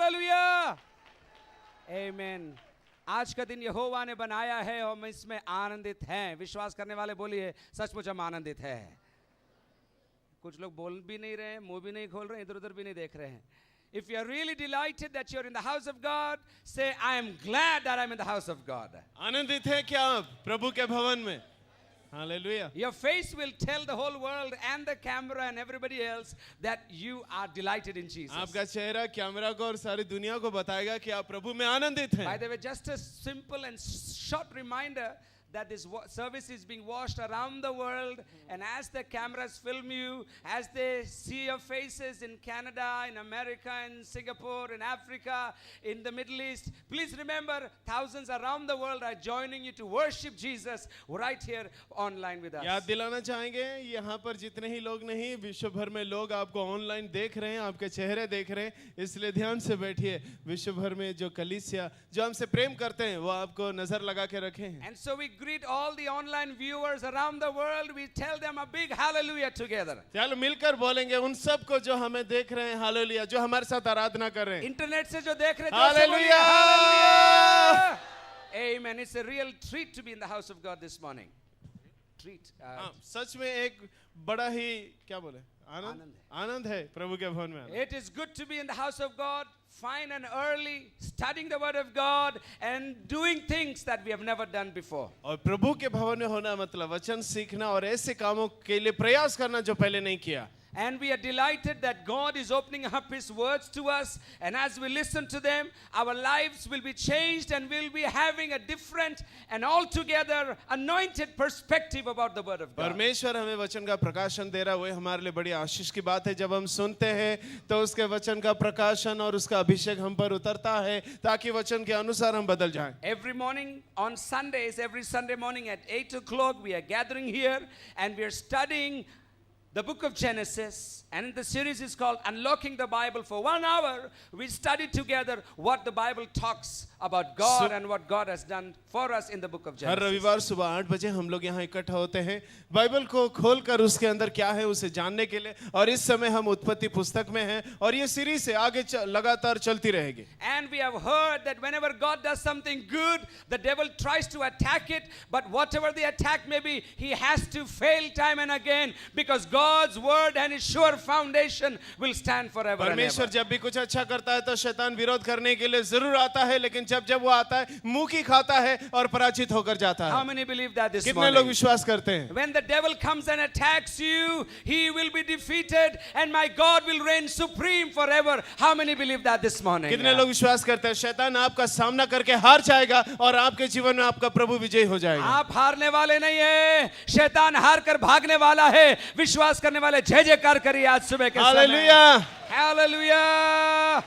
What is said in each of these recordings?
Hallelujah, आमीन। आज का दिन यहोवा ने बनाया है और हम इसमें आनंदित हैं। विश्वास करने वाले बोलिए सचमुच हम आनंदित हैं। कुछ लोग बोल भी नहीं रहे हैं, मुंह भी नहीं खोल रहे हैं, इधर उधर भी नहीं देख रहे हैं। If you are really delighted that you are in the house of God, say I am glad that I am in the house of God. आनंदित है क्या आप प्रभु के भवन में? Hallelujah. Your face will tell the whole world and the camera and everybody else that you are delighted in Jesus. आपका चेहरा camera को और सारी दुनिया को बताएगा कि आप प्रभु में आनंदित हैं। By the way, just a simple and short reminder that this service is being watched around the world, and as the cameras film you, as they see your faces in Canada, in America, in Singapore, in Africa, in the Middle East, please remember thousands around the world are joining you to worship Jesus right here online with us. याद दिलाना चाहेंगे यहाँ पर जितने ही लोग नहीं, विश्व भर में लोग आपको ऑनलाइन देख रहे हैं, आपके चेहरे देख रहे हैं, इसलिए ध्यान से बैठिए। विश्व भर में जो कलीसिया जो हमसे प्रेम करते हैं वो आपको नजर लगा के रखे हैं। And so we greet all the online viewers around the world. We tell them a big hallelujah together. चलो मिलकर बोलेंगे उन सबको जो हमें देख रहे हैं, हालेलुया, जो हमारे साथ आराधना कर रहे हैं। इंटरनेट से जो देख रहे हैं, hallelujah, hallelujah, amen. It's a real treat to be in the house of God this morning. Treat. सच में एक बड़ा ही क्या बोले आनंद है प्रभु के भवन में। It is good to be in the house of God, fine and early, studying the word of God and doing things that we have never done before. और प्रभु के भवन में होना मतलब वचन सीखना और ऐसे कामों के लिए प्रयास करना जो पहले नहीं किया। And we are delighted that God is opening up His words to us, and as we listen to them, our lives will be changed and we'll be having a different and altogether anointed perspective about the word of God. परमेश्वर हमें वचन का प्रकाशन दे रहा है, वो हमारे लिए बड़ी आशीष की बात है। जब हम सुनते हैं तो उसके वचन का प्रकाशन और उसका अभिषेक हम पर उतरता है ताकि वचन के अनुसार हम बदल जाएं। Every morning on Sundays, every Sunday morning at 8 o'clock, we are gathering here and we are studying the book of Genesis, and the series is called Unlocking the Bible. For 1 hour, we study together what the Bible talks about God and what God has done for us in the book of Genesis. हर रविवार सुबह 8 बजे हम लोग यहाँ इकट्ठा होते हैं Bible को खोलकर उसके अंदर क्या है उसे जानने के लिए, और इस समय हम उत्पत्ति पुस्तक में हैं और ये सीरीज से आगे लगातार चलती रहेगी। And we have heard that whenever God does something good, the devil tries to attack it, but whatever the attack may be, he has to fail time and again because God's word and His sure foundation will stand forever and ever. परमेश्वर जब भी कुछ अच्छा करता है तो शैतान विरोध करने के लिए जरूर आता है, लेकिन जब वो आता है मुंह की खाता है और पराजित होकर जाता है। How many believe that this कितने लोग morning? विश्वास करते हैं? When the devil comes and attacks you, he will be defeated and my God will reign supreme forever. How many believe that this morning? कितने लोग विश्वास करते हैं शैतान आपका सामना करके हार जाएगा और आपके जीवन में आपका प्रभु विजयी हो जाएगा? आप हारने वाले नहीं है, शैतान हार कर भागने वाला है। विश्वास करने वाले जय जयकार करिए आज सुबह के समय। Hallelujah, Hallelujah.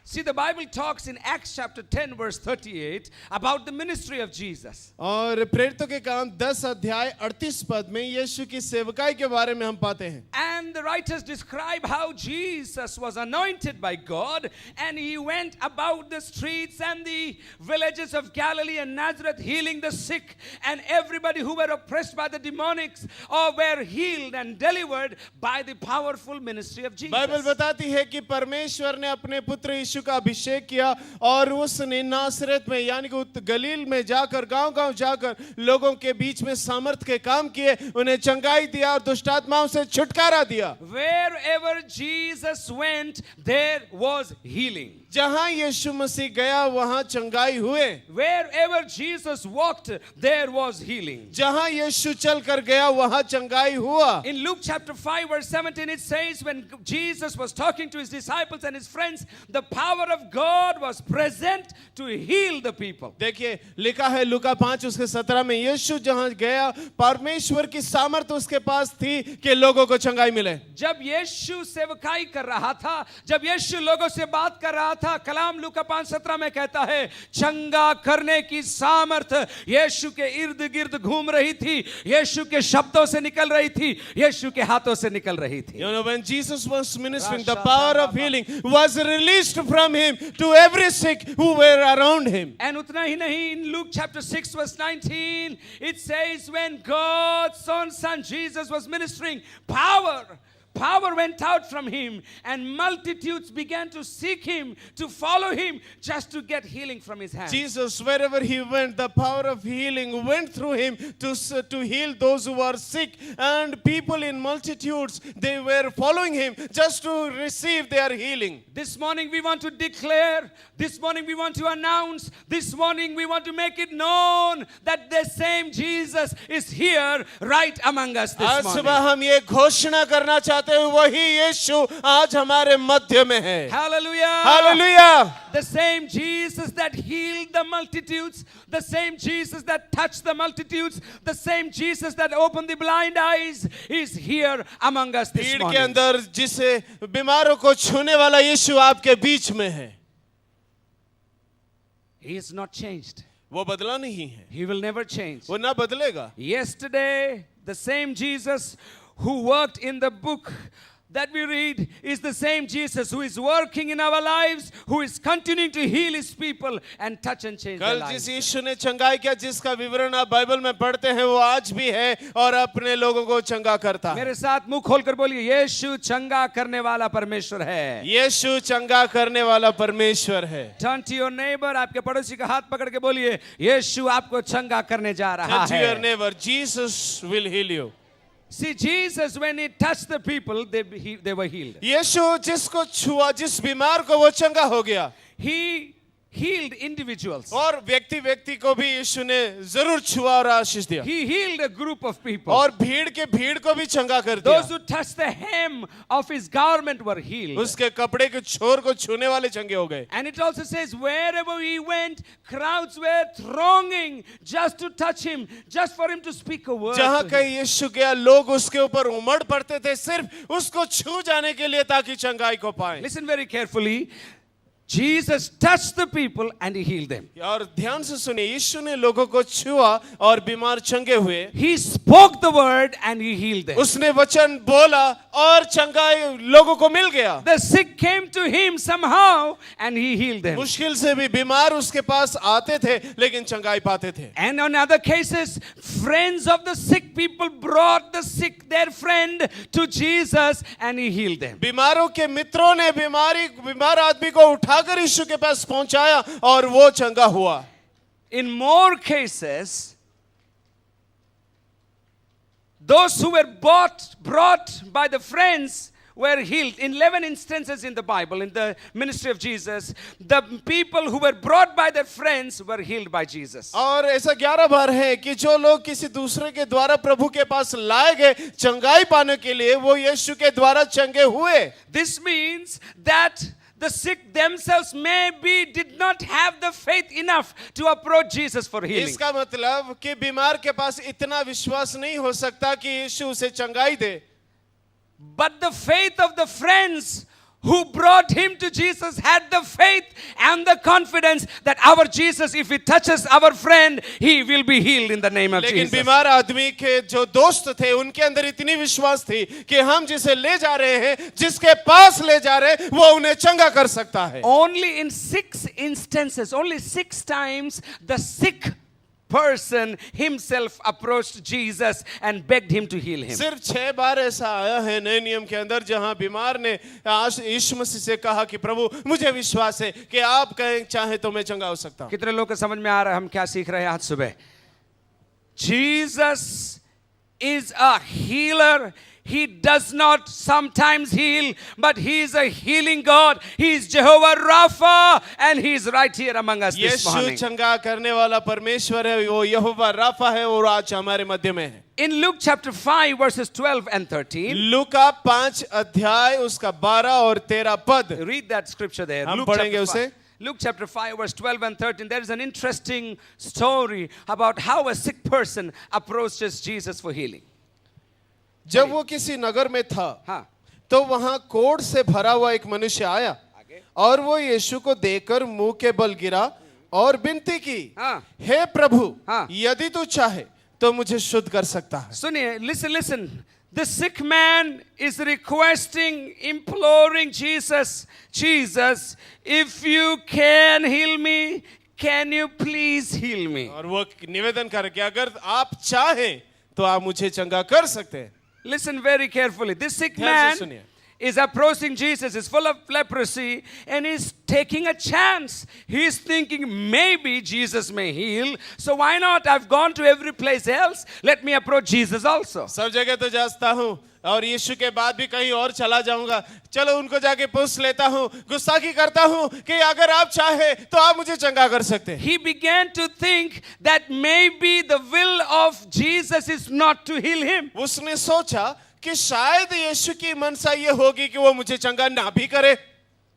See, the Bible talks in Acts chapter 10 verse 38 about the ministry of Jesus. और प्रेरितों के काम 10 अध्याय 38 पद में यीशु की सेवकाई के बारे में हम पाते हैं। And the writers describe how Jesus was anointed by God and He went about the streets and the villages of Galilee and Nazareth healing the sick, and everybody who were oppressed by the demonics or were healed and delivered by the powerful ministry of Jesus. Bible बताती है कि परमेश्वर ने अपने पुत्र यीशु का अभिषेक किया और उसने नासरत में यानी कि गलील में जाकर गांव-गांव जाकर लोगों के बीच में सामर्थ के काम किए, उन्हें चंगाई दिया और दुष्ट आत्माओं से छुटकारा दिया। Wherever Jesus went, there was healing. जहां यीशु मसीह गया वहां चंगाई हुए। Wherever Jesus walked, there was healing. जहां यीशु चलकर गया वहां चंगाई हुआ। In Luke chapter 5 verse 17 it says when Jesus was talking to His disciples and His friends, the power of God was present to heal the people. देखिए लिखा है लूका 5 उसके 17 में यीशु जहां गया परमेश्वर की सामर्थ उसके पास थी कि लोगों को चंगाई मिले। जब यीशु सेवकाई कर रहा था, जब यीशु लोगों से बात कर रहा था, कलाम लूका 5:17 में कहता है चंगा करने की सामर्थ यीशु के इर्द गिर्द घूम रही थी, यीशु के शब्दों से निकल रही थी, यीशु के हाथों से निकल रही थी। You know, when Jesus was ministering, the power of healing was released from Him to every sick who were around Him. And उतना ही नहीं, in Luke chapter 6 verse 19 it says when God's own son Jesus was ministering, power power went out from him, and multitudes began to seek him, to follow him, just to get healing from his hand. Jesus, wherever he went, the power of healing went through him to heal those who were sick. And people in multitudes, they were following him just to receive their healing. This morning we want to declare, this morning we want to announce, this morning we want to make it known that the same Jesus is here right among us this आज morning. सुबह हम ये घोषणा करना चाहते हैं, वही यीशु आज हमारे मध्य में है. Hallelujah. Hallelujah. The same Jesus that healed the multitudes, the same Jesus that touched the multitudes, the same Jesus that opened the blind eyes is here among us this भीड़ के morning. अंदर जिसे बीमारों को छूने वाला यीशु आपके बीच में है. He is not changed. वो बदला नहीं है. He will never change. वो ना बदलेगा. Yesterday, the same Jesus who worked in the book that we read is the same Jesus who is working in our lives, who is continuing to heal his people and touch and change their कल lives. जिस यीशु ने चंगाई किया, जिसका विवरण आप Bible में पढ़ते हैं, वो आज भी है और अपने लोगों को चंगा करता है. मेरे साथ मुंह खोलकर बोलिए, यीशु चंगा करने वाला परमेश्वर है. यीशु चंगा करने वाला परमेश्वर है. Turn to your neighbor, आपके पड़ोसी का हाथ पकड़ के बोलिए, यीशु आपको चंगा करने जा रहा Tell to your है. neighbor, Jesus will heal you. See, Jesus, when he touched the people, they were healed. यीशु जिसको छुआ, जिस बीमार को वो चंगा हो गया. He healed individuals. और व्यक्ति को भी यीशु ने जरूर छुआ और आशीष दिया. He healed a group of people. और भीड़ को भी चंगा कर Those दिया. who touched the hem of his garment were healed. उसके कपड़े के छोर को छूने वाले चंगे हो गए. And it also says, wherever he went, crowds were thronging just to touch him, just for him to speak a word. जहाँ to him. कहीं यीशु गया, लोग उसके ऊपर उमड़ पड़ते थे सिर्फ उसको छू जाने के लिए, ताकि चंगाई को पाए. Listen very carefully. Jesus touched the people and he healed them. और ध्यान से सुनिए, यीशु ने लोगों को छुआ और बीमार चंगे हुए. He spoke the word and he healed them. उसने वचन बोला और चंगाई लोगों को मिल गया. The sick came to him somehow and he healed them. मुश्किल से भी बीमार उसके पास आते थे, लेकिन चंगाई पाते थे. And on other cases, friends of the sick people brought the sick, their friend, to Jesus and he healed them. बीमारों के मित्रों ने बीमार आदमी को उठाकर यीशु के पास पहुंचाया और वो चंगा हुआ. In more cases, those who were brought by the friends were healed. In 11 instances in the Bible, in the ministry of Jesus, the people who were brought by their friends were healed by Jesus. और ऐसा 11 बार है कि जो लोग किसी दूसरे के द्वारा प्रभु के पास लाए गए चंगाई पाने के लिए, वो यीशु के द्वारा चंगे हुए. This means that the sick themselves maybe did not have the faith enough to approach Jesus for healing. इसका मतलब कि बीमार के पास इतना विश्वास नहीं हो सकता कि यीशु उसे चंगाई दे. But the faith of the friends who brought him to Jesus had the faith and the confidence that our Jesus, if he touches our friend, he will be healed in the name of लेकिन Jesus. बीमार आदमी के जो दोस्त थे, उनके अंदर इतनी विश्वास थी कि हम जिसे ले जा रहे हैं, जिसके पास ले जा रहे हैं, वो उन्हें चंगा कर सकता है. Only in 6 instances, only 6 times, the sick person himself approached Jesus and begged him to heal him. सिर्फ 6 बार ऐसा आया है नए नियम के अंदर, जहां बीमार ने यीशु मसीह से कहा कि प्रभु, मुझे विश्वास है कि आप कहें चाहे तो मैं चंगा हो सकता हूं. कितने लोग को समझ में आ रहा है हम क्या सीख रहे हैं आज सुबह? Jesus is a healer. He does not sometimes heal, but he is a healing God. He is Jehovah Rapha, and he is right here among us this Yeshu morning. चंगा करने वाला परमेश्वर है, वो यहोवा राफा है और आज हमारे मध्य में है. In Luke chapter 5 verses 12 and 13, लूका 5 अध्याय उसका 12 और 13 पद read that scripture there. हम Luke पढ़ेंगे chapter उसे. 5. Luke chapter 5 verse 12 and 13, there is an interesting story about how a sick person approaches Jesus for healing. जब वो किसी नगर में था, हाँ. तो वहां कोढ़ से भरा हुआ एक मनुष्य आया और वो यीशु को देखकर मुंह के बल गिरा और विनती की, हाँ. हे प्रभु, हाँ. यदि तू चाहे तो मुझे शुद्ध कर सकता है. सुनिए, listen. The sick man is requesting, imploring Jesus, if you can heal me, can you please heal me? और वो निवेदन कर कि अगर आप चाहें तो आप मुझे चंगा कर सकते हैं. Listen very carefully. This sick ध्यान man से सुनिए। is approaching Jesus, is full of leprosy, and is taking a chance. He's thinking maybe Jesus may heal, so why not? I've gone to every place else. Let me approach Jesus also. सब जगह तो जाता हूँ और यीशु के बाद भी कहीं और चला जाऊंगा, चलो उनको जाके पूछ लेता हूँ, गुस्ताखी करता हूँ कि अगर आप चाहे तो आप मुझे चंगा कर सकते हैं। He began to think that maybe the will of Jesus is not to heal him. उसने सोचा कि शायद यीशु की मनसा ये होगी कि वो मुझे चंगा ना भी करे।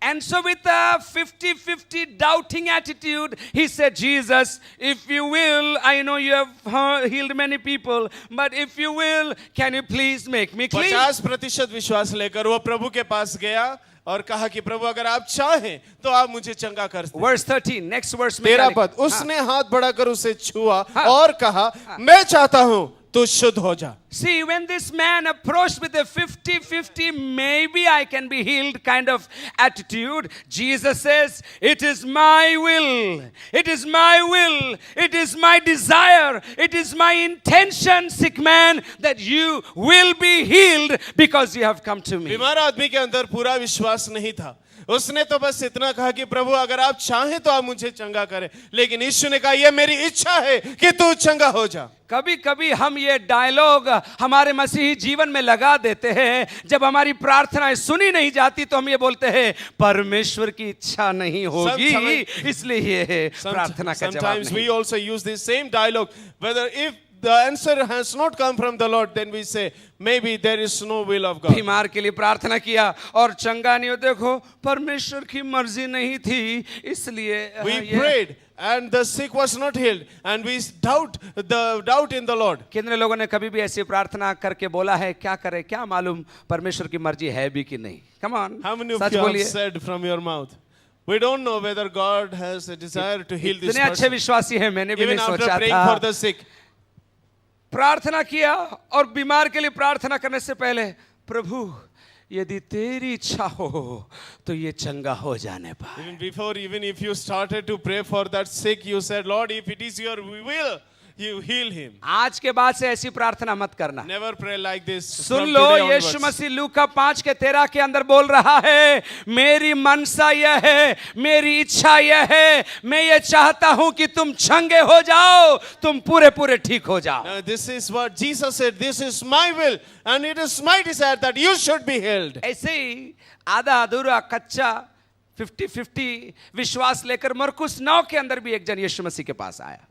And so with a 50-50 doubting attitude, he said, Jesus, if you will, I know you have healed many people, but if you will, can you please make me clean? 50% विश्वास लेकर वो प्रभु के पास गया और कहा कि प्रभु अगर आप चाहें तो आप मुझे चंगा कर सकते हैं। Verse 13, next verse में 13 पद, उसने हाथ बढ़ाकर उसे छुआ और कहा, मैं चाहता हूं तू शुद्ध हो जा। See, when this man approached with a 50-50, maybe I can be healed kind of attitude, Jesus says, it is my will, it is my will, it is my desire, it is my intention, sick man, that you will be healed because you have come to me. बीमार आदमी के अंदर पूरा विश्वास नहीं था, उसने तो बस इतना कहा कि प्रभु अगर आप चाहें तो आप मुझे चंगा करें, लेकिन यीशु ने कहा यह मेरी इच्छा है कि तू चंगा हो जा। कभी कभी हम ये डायलॉग हमारे मसीही जीवन में लगा देते हैं, जब हमारी प्रार्थनाएं सुनी नहीं जाती तो हम ये बोलते हैं परमेश्वर की इच्छा नहीं होगी, इसलिए ये प्रार्थना का जवाब Sometimes नहीं। we also use this same dialogue, whether if the answer has not come from the Lord, then we say maybe there is no will of God. बीमार के लिए प्रार्थना किया और चंगा नहीं हो, देखो परमेश्वर की मर्जी नहीं थी, इसलिए We prayed and the sick was not healed, and we doubt in the Lord. कितने लोगों ने कभी भी ऐसी प्रार्थना करके बोला है, क्या करे, क्या मालूम परमेश्वर की मर्जी है भी कि नहीं? Come on, How many of such you have बोलिए। said from your mouth, we don't know whether God has a desire to heal this इतने अच्छे person, विश्वासी हैं, मैंने भी even नहीं after सोचा praying था। for the sick. प्रार्थना किया और बीमार के लिए प्रार्थना करने से पहले, प्रभु यदि तेरी इच्छा हो तो ये चंगा हो जाने पाए। Even if you started to pray for that sick, you said, Lord, if it is your will, you heal him. आज के बाद से ऐसी प्रार्थना मत करना। Never pray like this. Soon from low, today Yeshu onwards. मसीह लूका 5:13 के अंदर बोल रहा है, मेरी मनसा यह है, मेरी इच्छा यह है, मैं ये चाहता हूं कि तुम चंगे हो जाओ, तुम पूरे पूरे ठीक हो जाओ। This is what Jesus said. This is my will, and it is my desire that you should be healed. ऐसे ही आधा अधूरा कच्चा 50-50 विश्वास लेकर मरकुस 9 के अंदर भी एक जन यीशु मसीह के पास आया।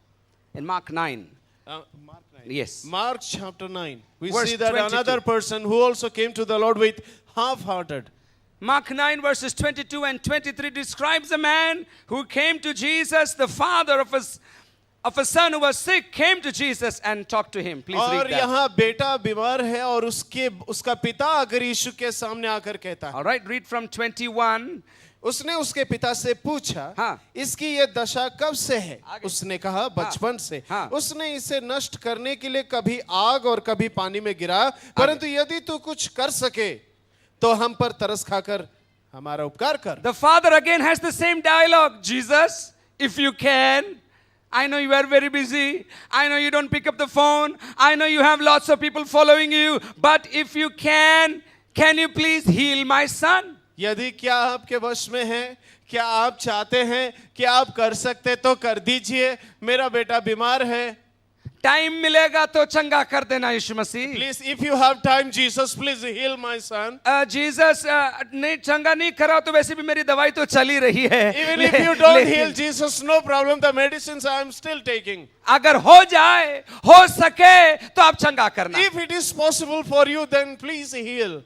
In Mark 9. Mark 9. Yes. Mark chapter 9. We Verse see that 22. another person who also came to the Lord with half-hearted. Mark 9 verses 22 and 23 describes a man who came to Jesus, the father of a son who was sick, came to Jesus and talked to him. Please और read that. यहाँ बेटा बीमार है और उसका पिता अगर यीशु के सामने आकर कहता है, All right, read from 21. उसने उसके पिता से पूछा, हाँ। इसकी ये दशा कब से है? आगे। उसने कहा बचपन से। हाँ। उसने इसे नष्ट करने के लिए कभी आग और कभी पानी में गिरा, परंतु यदि तू कुछ कर सके तो हम पर तरस खाकर हमारा उपकार कर। The father again has the same dialogue. Jesus, if you can, I know you are very busy. I know you don't pick up the phone. I know you have lots of people following you. But if you can you please heal my son? यदि क्या आपके वश में है, क्या आप चाहते हैं कि आप कर सकते तो कर दीजिए, मेरा बेटा बीमार है। टाइम मिलेगा तो चंगा कर देना यीशु मसीह। Please, if you have time, Jesus, please heal my son. Jesus नहीं चंगा नहीं करा तो वैसे भी मेरी दवाई तो चल ही रही है। Even if you don't heal Jesus, no problem. The medicines I am still taking. अगर हो जाए, हो सके तो आप चंगा करना। If it is possible for you, then please heal.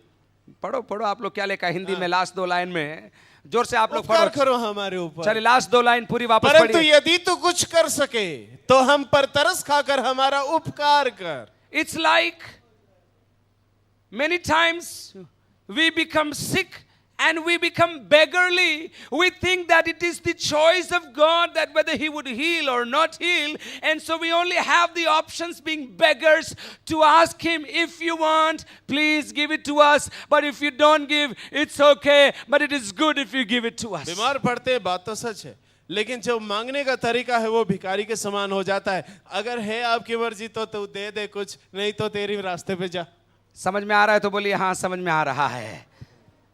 पढ़ो आप लोग क्या लिखा है हिंदी में, लास्ट 2 लाइन में जोर से आप लोग उपकार पढ़ो। करो हमारे ऊपर। चलिए लास्ट 2 लाइन पूरी वापस परंतु पढ़िए। यदि तू कुछ कर सके तो हम पर तरस खाकर हमारा उपकार कर। It's like many times we become sick and we become beggarly. We think that it is the choice of God that whether He would heal or not heal. And so we only have the options being beggars to ask Him, if you want, please give it to us. But if you don't give, it's okay. But it is good if you give it to us. बीमार पड़ते बात तो सच है, लेकिन जो मांगने का तरीका है वो भिखारी के समान हो जाता है। अगर है आपकी मर्जी तो तू दे दे कुछ, नहीं तो तेरी रास्ते पे जा। समझ में आ रहा है तो बोलिए हाँ समझ में आ रहा है।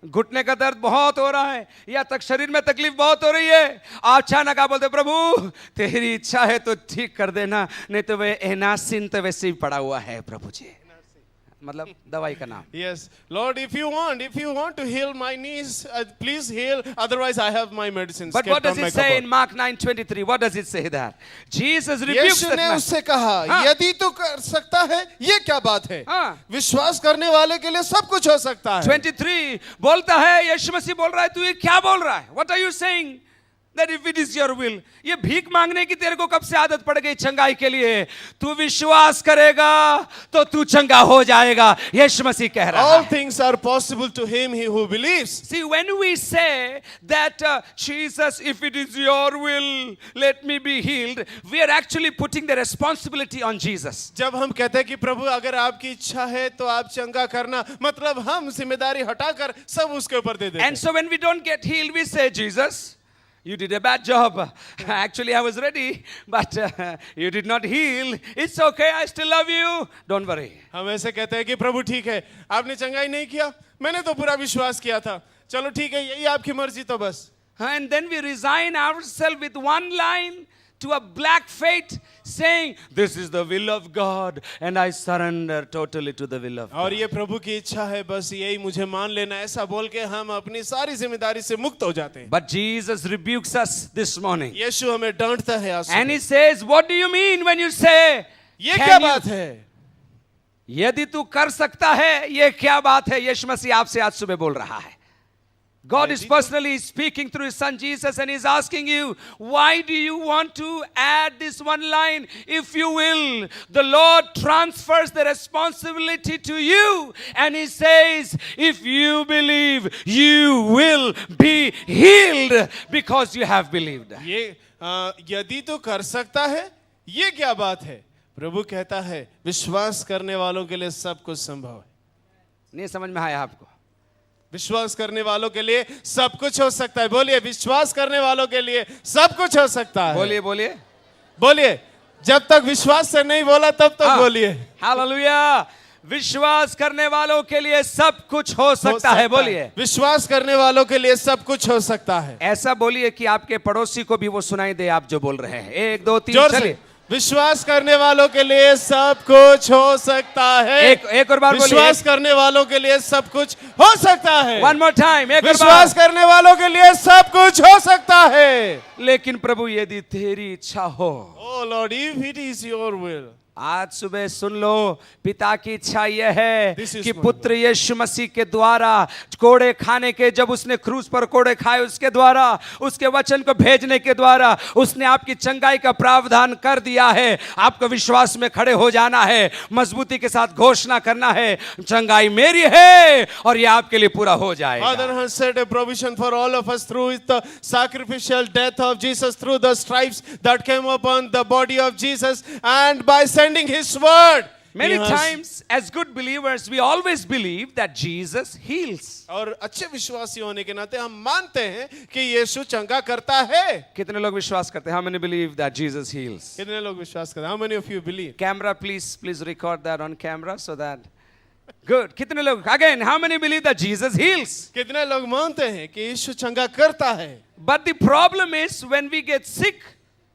घुटने का दर्द बहुत हो रहा है या तक शरीर में तकलीफ बहुत हो रही है, आप अचानक आप बोलते प्रभु तेरी इच्छा है तो ठीक कर देना, नहीं तो वे एनासिन तो वैसे ही पड़ा हुआ है प्रभु जी, मतलब दवाई का नाम। Yes, Lord, if you want to heal my knees, please heal. Otherwise, I have my medicines. But what does it say in Mark 9:23? What does it say that? Jesus rebukes Yeshu that ने man. उससे कहा, हाँ। यदि तू कर सकता है, ये क्या बात है? हाँ। विश्वास करने वाले के लिए सब कुछ हो सकता है। 23 बोलता है, यीशु मसीह बोल रहा है, तू ये क्या बोल रहा है? What are you saying? That if it is your will, ये भीख मांगने की तेरे को कब से आदत पड़ गई चंगाई के लिए? तू विश्वास करेगा तो तू चंगा हो जाएगा, यीशु मसीह कह रहा All है। things are possible to him who believes. See, when we say that Jesus, if it is your will, let me be healed, we are actually putting the responsibility on Jesus. जब हम कहते हैं कि प्रभु अगर आपकी इच्छा है तो आप चंगा करना, मतलब हम जिम्मेदारी हटाकर सब उसके ऊपर दे देते हैं। And so when we don't get healed, we say, Jesus, you did a bad job. Actually, I was ready, but you did not heal. It's okay, I still love you. Don't worry. हम ऐसे कहते हैं कि प्रभु ठीक है, आपने चंगाई नहीं किया, मैंने तो पूरा विश्वास किया था, चलो ठीक है, यही आपकी मर्जी तो बस। And then we resign ourselves with one line to a black faith, saying, this is the will of God, and I surrender totally to the will of और God. ये प्रभु की इच्छा है, बस यही मुझे मान लेना, ऐसा बोल के हम अपनी सारी जिम्मेदारी से मुक्त हो जाते हैं। But Jesus rebukes us this morning. यीशु हमें डांटता है आज And सुबह। he says, what do you mean when you say, ये can क्या you- बात है? यदि तू कर सकता है, ये क्या बात है? यीशु मसीह आपसे आज सुबह बोल रहा है। God is personally speaking through his son Jesus, and he's asking you, why do you want to add this one line? If you will, the Lord transfers the responsibility to you, and he says, if you believe, you will be healed because you have believed. ये यदि तो कर सकता है, ये क्या बात है? प्रभु कहता है विश्वास करने वालों के लिए सब कुछ संभव है। नहीं समझ में आया आपको? विश्वास करने वालों के लिए सब कुछ हो सकता है। बोलिए, विश्वास करने वालों के लिए सब कुछ हो सकता है। बोलिए बोलिए बोलिए, जब तक विश्वास से नहीं बोला तब तक बोलिए। हालेलुया। विश्वास करने वालों के लिए सब कुछ हो सकता है। बोलिए, विश्वास करने वालों के लिए सब कुछ हो सकता है। ऐसा बोलिए कि आपके पड़ोसी को भी वो सुनाई दे आप जो बोल रहे हैं। 1 2 3 जोर से, चलिए। विश्वास करने वालों के लिए सब कुछ हो सकता है। एक और बार बोलिए। विश्वास करने वालों के लिए सब कुछ हो सकता है। One more time, एक और विश्वास बार। करने वालों के लिए सब कुछ हो सकता है। लेकिन प्रभु यदि तेरी इच्छा हो, Oh Lord, if it is your will, आज सुबह सुन लो, पिता की इच्छा यह है This is कि my पुत्र यीशु मसीह के द्वारा कोड़े खाने के, जब उसने क्रूस पर कोड़े खाए उसके द्वारा, उसके वचन को भेजने के द्वारा उसने आपकी चंगाई का प्रावधान कर दिया है। आपको विश्वास में खड़े हो जाना है, मजबूती के साथ घोषणा करना है, चंगाई मेरी है और यह आपके लिए पूरा हो जाएगा। Father has set a provision for all of us through the sacrificial death of Jesus, through the stripes that came upon the body of Jesus, and by sending his word. Many He has- times as good believers we always believe that Jesus heals. और अच्छे विश्वासी होने के नाते हम मानते हैं कि यीशु चंगा करता है। कितने लोग विश्वास करते हैं? How many believe that Jesus heals? कितने लोग विश्वास करते हैं? How many of you believe? Camera, please record that on camera so that. Good. कितने लोग? Again, how many believe that Jesus heals? कितने लोग मानते हैं कि यीशु चंगा करता है? But the problem is when we get sick,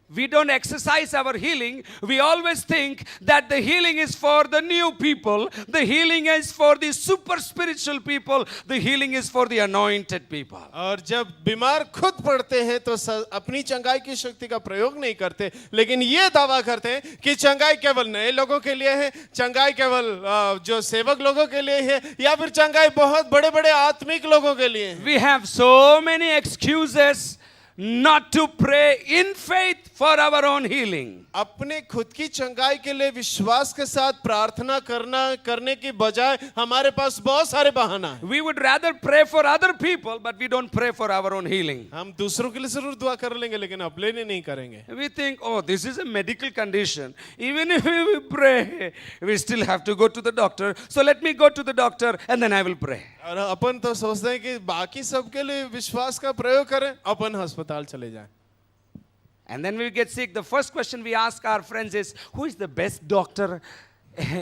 we don't exercise our healing. We always think that the healing is for the new people. The healing is for the super spiritual people. The healing is for the anointed people. और जब बीमार खुद पड़ते हैं तो अपनी चंगाई की शक्ति का प्रयोग नहीं करते, लेकिन ये दावा करते हैं कि चंगाई केवल नए लोगों के लिए है, चंगाई केवल जो सेवक लोगों के लिए है, या फिर चंगाई बहुत बड़े बड़े आत्मिक लोगों के लिए है। We have so many excuses not to pray in faith for our own healing. अपने खुद की चंगाई के लिए विश्वास के साथ प्रार्थना करने की बजाय हमारे पास बहुत सारे बहाना है। We would rather pray for other people, but we don't pray for our own healing. हम दूसरों के लिए जरूर दुआ कर लेंगे, लेकिन अपने लिए नहीं करेंगे। We think, oh, this is a medical condition. Even if we pray, we still have to go to the doctor. So let me go to the doctor and then I will pray. और अपन तो सोचते हैं कि बाकी सबके लिए विश्वास का प्रयोग करें, अपन अस्पताल चले जाएं। And then we get sick. The first question we ask our friends is, who is the best doctor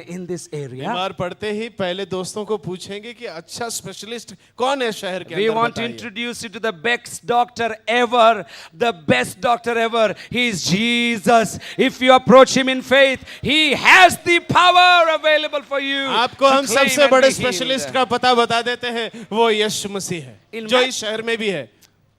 in this area. बीमार पड़ते ही पहले दोस्तों को पूछेंगे कि अच्छा स्पेशलिस्ट कौन है शहर के We अंदर, want to बताइए। introduce you to the best doctor ever, the best doctor ever. He is Jesus. If you approach him in faith, he has the power available for you. आपको to हम claim सबसे and बड़े be healed. Specialist का पता बता देते हैं, वो यीशु मसीह है In जो Ma- इस शहर में भी है।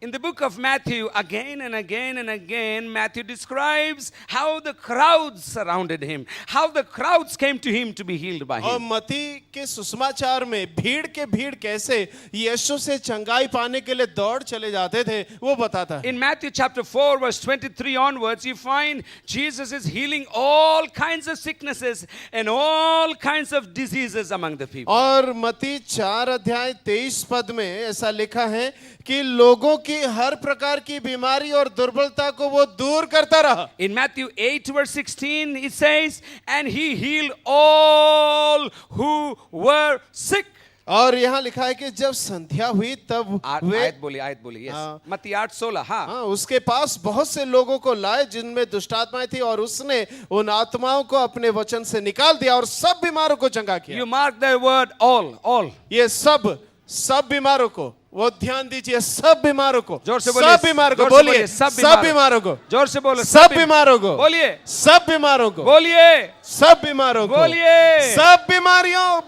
In the book of Matthew, again and again and again, Matthew describes how the crowds surrounded him, how the crowds came to him to be healed by और him. मती के सुसमाचार में भीड़ कैसे यीशु से चंगाई पाने के लिए दौड़ चले जाते थे, वो बताता है। In Matthew chapter 4, verse 23 onwards, you find Jesus is healing all kinds of sicknesses and all kinds of diseases among the people. और मती 4:23 में ऐसा लिखा है कि लोगों की हर प्रकार की बीमारी और दुर्बलता को वो दूर करता रहा। In Matthew 8, verse 16, it says, and he healed all who were sick. और यहाँ लिखा है कि जब संध्या हुई तब वे आयत बोली, yes. हाँ। मत्ती 8:16, हाँ. हाँ, उसके पास बहुत से लोगों को लाए जिनमें दुष्टात्माएं थी और उसने उन आत्माओं को अपने वचन से निकाल दिया और सब बीमारों को चंगा किया। You mark the word all. ये सब बीमारों को, वो ध्यान दीजिए, सब बीमारों को, जोर से बोलिए, सब बीमारों को, जोर से बोलिए, बोलिए, सब सब बीमारों को, जोर से बोलो, सब बीमारों को, बोलिए, सब बीमारों को, बोलिए, सब बीमारों को, बोलिए। सब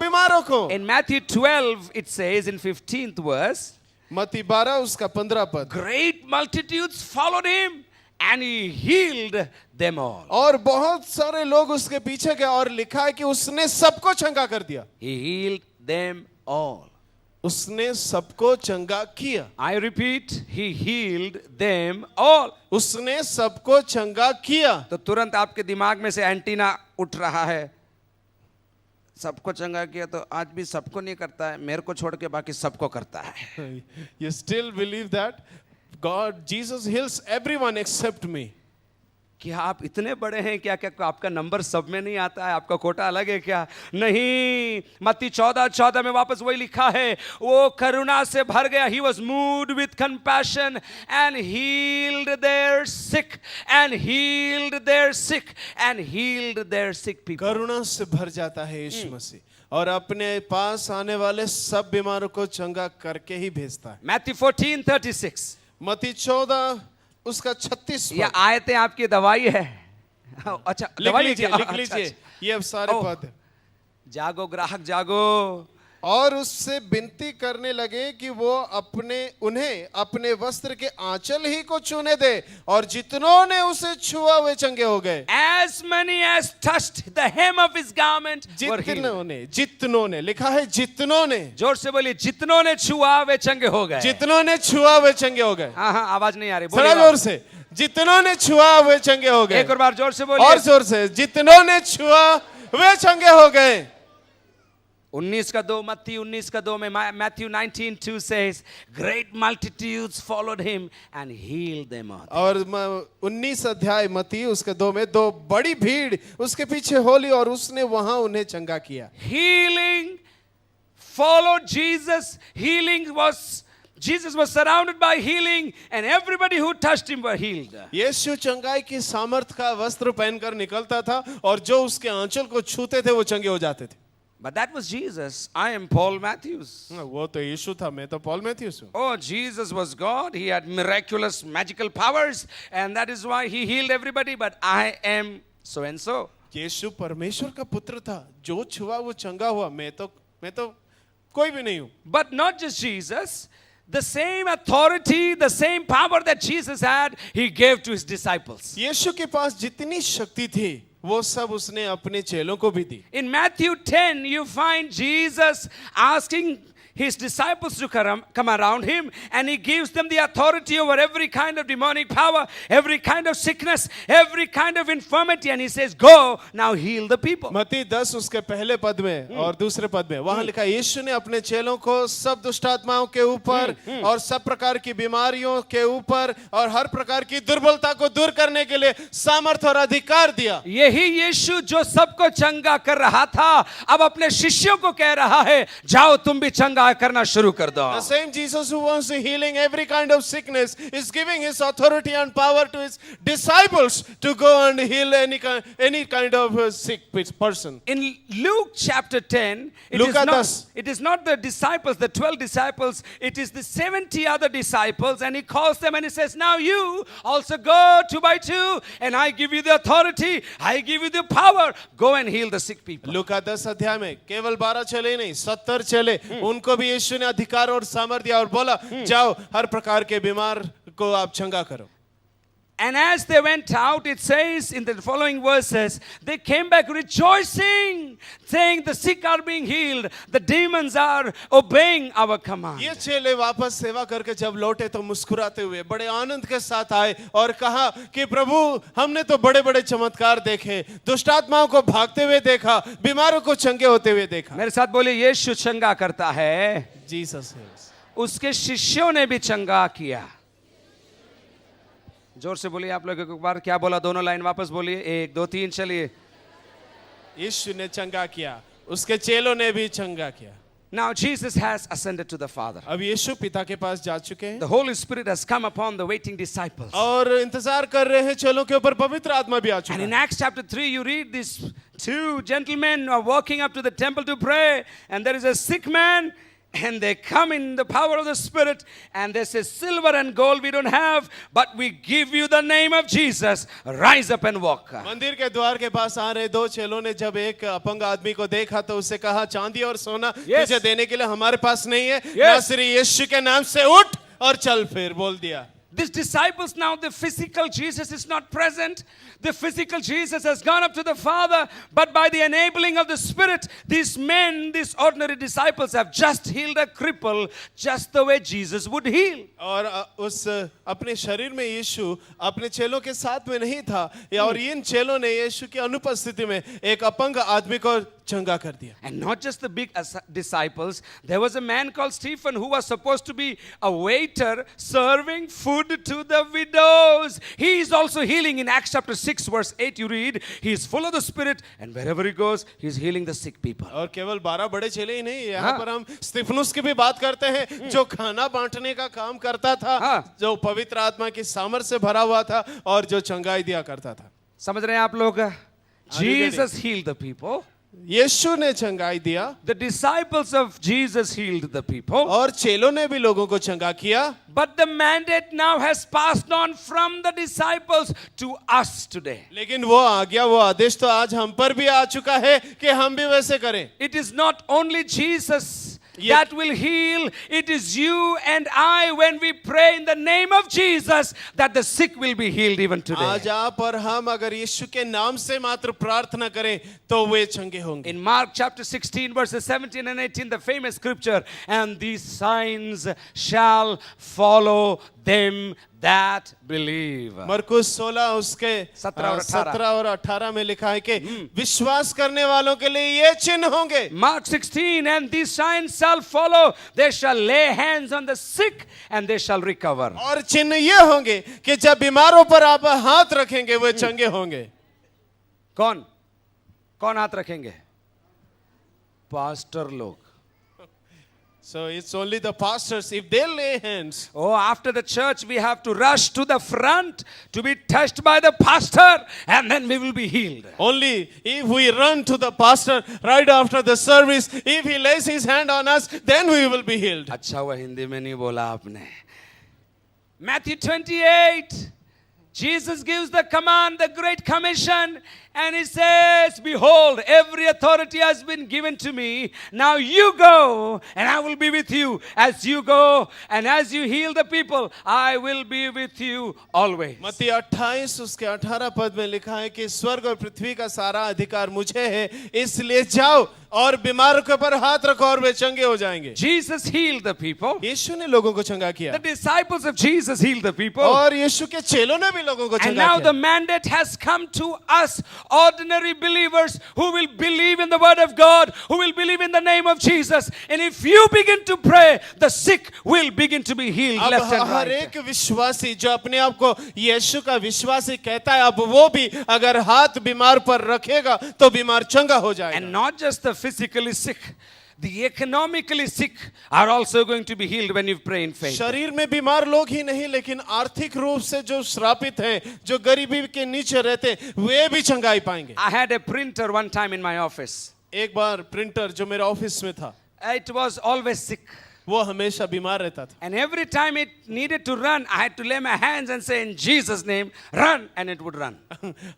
बीमारों को। In Matthew 12, it says in 15th verse, मत्ती 12 उसका 15 पद, great multitudes followed him and he healed them all. और बहुत सारे लोग उसके पीछे गए और लिखा है कि उसने सबको चंगा कर दिया। He healed them all. उसने सबको चंगा किया। I repeat, he healed them all. उसने सबको चंगा किया। तो तुरंत आपके दिमाग में से एंटीना उठ रहा है, सबको चंगा किया तो आज भी सबको नहीं करता है, मेरे को छोड़ के बाकी सबको करता है. You still believe that God, Jesus heals everyone except me. क्या आप इतने बड़े हैं क्या आपका नंबर सब में नहीं आता है, आपका कोटा अलग है क्या? नहीं. मत्ती 14:14 में वापस वही लिखा है, वो करुणा से भर गया. He was moved with compassion and healed their sick and healed their sick and healed their sick people. करुणा से भर जाता है यीशु मसीह और अपने पास आने वाले सब बीमारों को चंगा करके ही भेजता है. Matthew 14:36. मत्ती 14 उसका 36 ये आयतें आपकी दवाई है. अच्छा, लिख दवाई लीजिए, क्या? लिख अच्छा, लीजिए, अच्छा. ये अब सारे ओह. पद. जागो ग्राहक जागो. और उससे विनती करने लगे कि वो उन्हें अपने वस्त्र के आंचल ही को छूने दे और जितनों ने उसे छुआ वे चंगे हो गए. As many as touched the hem of his garment were healed. जितनों ने लिखा है, जितनों ने, जोर से बोलिए, जितनों ने छुआ वे चंगे हो गए. जितनों ने छुआ वे चंगे हो गए. हाँ, आवाज नहीं आ रही, थोड़ा जोर से, जितनों ने छुआ वे चंगे हो गए. एक और बार जोर से और बोलिए. जोर से, जितनों ने छुआ वे चंगे हो गए. 19:2 मत्ती 19:2 में Matthew 19:2 says great multitudes followed him and healed them all. और 19 अध्याय मत्ती उसके 2 में दो बड़ी भीड़ उसके पीछे होली और उसने वहां उन्हें चंगा किया. Healing followed Jesus. Jesus was surrounded by healing and everybody who touched him were healed. यीशु चंगाई की सामर्थ का वस्त्र पहनकर निकलता था और जो उसके आंचल को छूते थे वो चंगे हो जाते थे. But that was Jesus. I am Paul Matthews. वो तो यीशु था, मैं तो पॉल मैथ्यूस हूँ. Oh, Jesus was God. He had miraculous, magical powers, and that is why he healed everybody. But I am so and so. यीशु परमेश्वर का पुत्र था, जो छुआ वो चंगा हुआ. मैं तो कोई भी नहीं हूँ. But not just Jesus. The same authority, the same power that Jesus had, he gave to his disciples. यीशु के पास जितनी शक्ति थी वो सब उसने अपने चेलों को भी दी. In Matthew 10, you find Jesus asking his disciples to come around him, and he gives them the authority over every kind of demonic power, every kind of sickness, every kind of infirmity, and he says, go now heal the people. मत्ती 10 उसके पहले पद में और दूसरे पद में वहां लिखा, यीशु ने अपने चेलों को सब दुष्टात्माओं के ऊपर और सब प्रकार की बीमारियों के ऊपर और हर प्रकार की दुर्बलता को दूर करने के लिए सामर्थ और अधिकार दिया. यही यीशु जो सबको चंगा कर रहा था, अब अपने शिष्यों को कह रहा है, जाओ तुम भी चंगा करना शुरू कर दो. The same Jesus who wants to healing every kind of sickness is giving his authority and power to his disciples to go and heal any kind of sick person. In Luke chapter 10, it is not the disciples, the 12 disciples, it is the 70 other disciples, and he calls them and he says, now you also go 2 by 2, and I give you the authority, I give you the power, go and heal the sick people. लूका 10 अध्याय में केवल 12 चले ही नहीं 70 चले, उनको भी यीशु ने अधिकार और सामर्थ्य और बोला जाओ हर प्रकार के बीमार को आप चंगा करो. And as they went out, it says in the following verses, they came back rejoicing, saying the sick are being healed, the demons are obeying our command. ये चेले वापस सेवा करके जब लौटे तो मुस्कुराते हुए बड़े आनंद के साथ आए और कहा कि प्रभु हमने तो बड़े बड़े चमत्कार देखे, दुष्ट आत्माओं को भागते हुए देखा, बीमारों को चंगे होते हुए देखा. मेरे साथ बोलिए यीशु चंगा करता है. Jesus heals. उसके शिष्यों ने भी चंगा किया. जोर से बोलिए आप लोग एक बार. क्या बोला? दोनों लाइन वापस बोलिए. 1 2 3 चलिए. यीशु ने चंगा किया, उसके चेलों ने भी चंगा किया. Now Jesus has ascended to the Father. अब यीशु पिता के पास जा चुके हैं The Holy Spirit has come upon the waiting disciples. और इंतजार कर रहे हैं चेलों के ऊपर पवित्र आत्मा भी आ चुका And in है. Acts chapter 3 you read these two gentlemen are walking up to the temple to pray, and there is a sick man, and they come in the power of the Spirit, and they say, silver and gold we don't have, but we give you the name of Jesus. Rise up and walk. मंदिर के द्वार के पास आ रहे दो चेलों ने जब एक अपंग आदमी को देखा तो उससे कहा चांदी और सोना तुझे देने के लिए हमारे पास नहीं है, नासरी यीशु के नाम से उठ और चल. फिर बोल दिया. These disciples now, the physical Jesus is not present. The physical Jesus has gone up to the Father. But by the enabling of the Spirit, these men, these ordinary disciples have just healed a cripple just the way Jesus would heal. और उस अपने शरीर में यीशु अपने चेलों के साथ में नहीं था, और इन चेलों ने यीशु की अनुपस्थिति में एक अपंग आदमी को चंगा कर दिया. And not just the big disciples. There was a man called Stephen who was supposed to be a waiter serving food to the widows. He is also healing. In Acts chapter 6 verse 8 you read, he is full of the Spirit, and wherever he goes he is healing the sick people. और केवल 12 बड़े चेले ही नहीं, यहाँ पर हम स्तिफनुस की भी बात करते हैं जो खाना बांटने का काम करता था, जो पवित्र आत्मा की सामर्थ से भरा हुआ था और जो चंगाई दिया करता था. समझ रहे हैं आप लोग? Jesus healed the people. यीशु ने चंगाई दिया. The disciples of Jesus healed the people. और चेलों ने भी लोगों को चंगा किया. But the mandate now has passed on from the disciples to us today. लेकिन वो आज्ञा, वो आदेश तो आज हम पर भी आ चुका है कि हम भी वैसे करें. It is not only Jesus that will heal. It is you and I, when we pray in the name of Jesus, that the sick will be healed even today. आज आप और हम अगर यीशु के नाम से मात्र प्रार्थना करें तो वे चंगे होंगे. In Mark chapter 16 verses 17 and 18, the famous scripture, and these signs shall follow them that believe. मरकुस 16 उसके 17 और 18 में लिखा है कि विश्वास करने वालों के लिए ये चिन्ह होंगे. Mark 16, and these signs shall follow, they shall lay hands on the sick and they shall recover. और चिन्ह ये होंगे कि जब बीमारों पर आप हाथ रखेंगे वे चंगे होंगे. कौन कौन हाथ रखेंगे? पास्टर लोग. So it's only the pastors, if they lay hands. Oh, after the church we have to rush to the front to be touched by the pastor, and then we will be healed. Only if we run to the pastor right after the service, if he lays his hand on us, then we will be healed. अच्छा हुआ हिंदी में नहीं बोला आपने. Matthew 28, Jesus gives the command, the Great Commission, and he says, behold, every authority has been given to me. Now you go, and I will be with you. As you go, and as you heal the people, I will be with you always. मत्ती 28 उसके 18 पद में लिखा है कि स्वर्ग और पृथ्वी का सारा अधिकार मुझे है, इसलिए जाओ और बीमारों के ऊपर हाथ रखो और वे चंगे हो जाएंगे. Jesus healed the people. यीशु ने लोगों को चंगा किया. The disciples of Jesus healed the people. और यीशु के चेलों ने भी लोगों को And चंगा now किया. the mandate has come to us, ordinary believers who will believe in the word of God, who will believe in the name of Jesus. And if you begin to pray, the sick will begin to be healed left and her right. एक विश्वासी जो अपने आप को यीशु का विश्वासी कहता है, अब वो भी अगर हाथ बीमार पर रखेगा तो बीमार चंगा हो जाएगा. And not just the physically sick. the economically sick are also going to be healed when you pray in faith. शरीर में बीमार लोग ही नहीं, लेकिन आर्थिक रूप से जो श्रापित हैं, जो गरीबी के नीचे रहते हैं, वे भी चंगाई पाएंगे। I had a printer one time in my office. एक बार प्रिंटर जो मेरे ऑफिस में था, It was always sick. वो हमेशा बीमार रहता था। And every time it needed to run, I had to lay my hands and say, in Jesus' name, run, and it would run.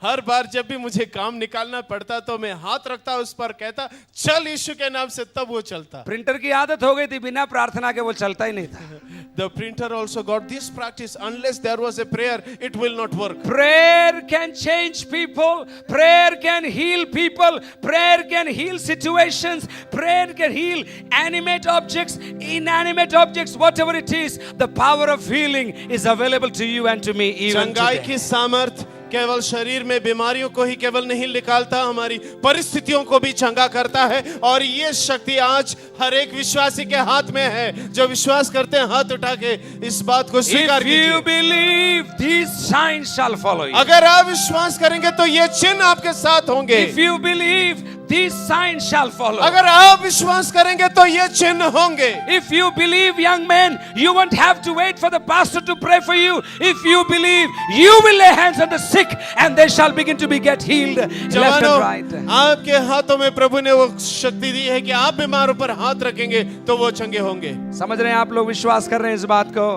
हर बार जब भी मुझे काम निकालना पड़ता तो मैं हाथ रखता उस पर, कहता चल यीशु के नाम से, तब वो चलता। प्रिंटर की आदत हो गई थी, बिना प्रार्थना के वो चलता ही नहीं था। The printer also got this practice. Unless there was a prayer, it will not work. Prayer can change people. Prayer can heal people. Prayer can heal situations. Prayer can heal animate objects, inanimate objects, whatever it is. The power of healing is available to you and to me even चंगाई today. की सामर्थ केवल शरीर में बीमारियों को ही केवल नहीं निकालता, हमारी परिस्थितियों को भी चंगा करता है। और ये शक्ति आज हर एक विश्वासी के हाथ में है। जो विश्वास करते हैं हाथ उठा के इस बात को स्वीकार If you कीजिए। believe, these signs shall follow you. अगर आप विश्वास करेंगे तो ये चिन्ह आपके साथ होंगे। If you believe, these signs shall follow. अगर आप विश्वास करेंगे तो ये चिन्ह होंगे। If you believe, young men, you won't have to wait for the pastor to pray for you. If you believe, you will lay hands on the sick and they shall begin to be get healed left जवानों, and right. आपके हाथों में प्रभु ने वो शक्ति दी है कि आप बीमारों पर हाथ रखेंगे तो वो चंगे होंगे। समझ रहे हैं आप लोग, विश्वास कर रहे हैं इस बात को?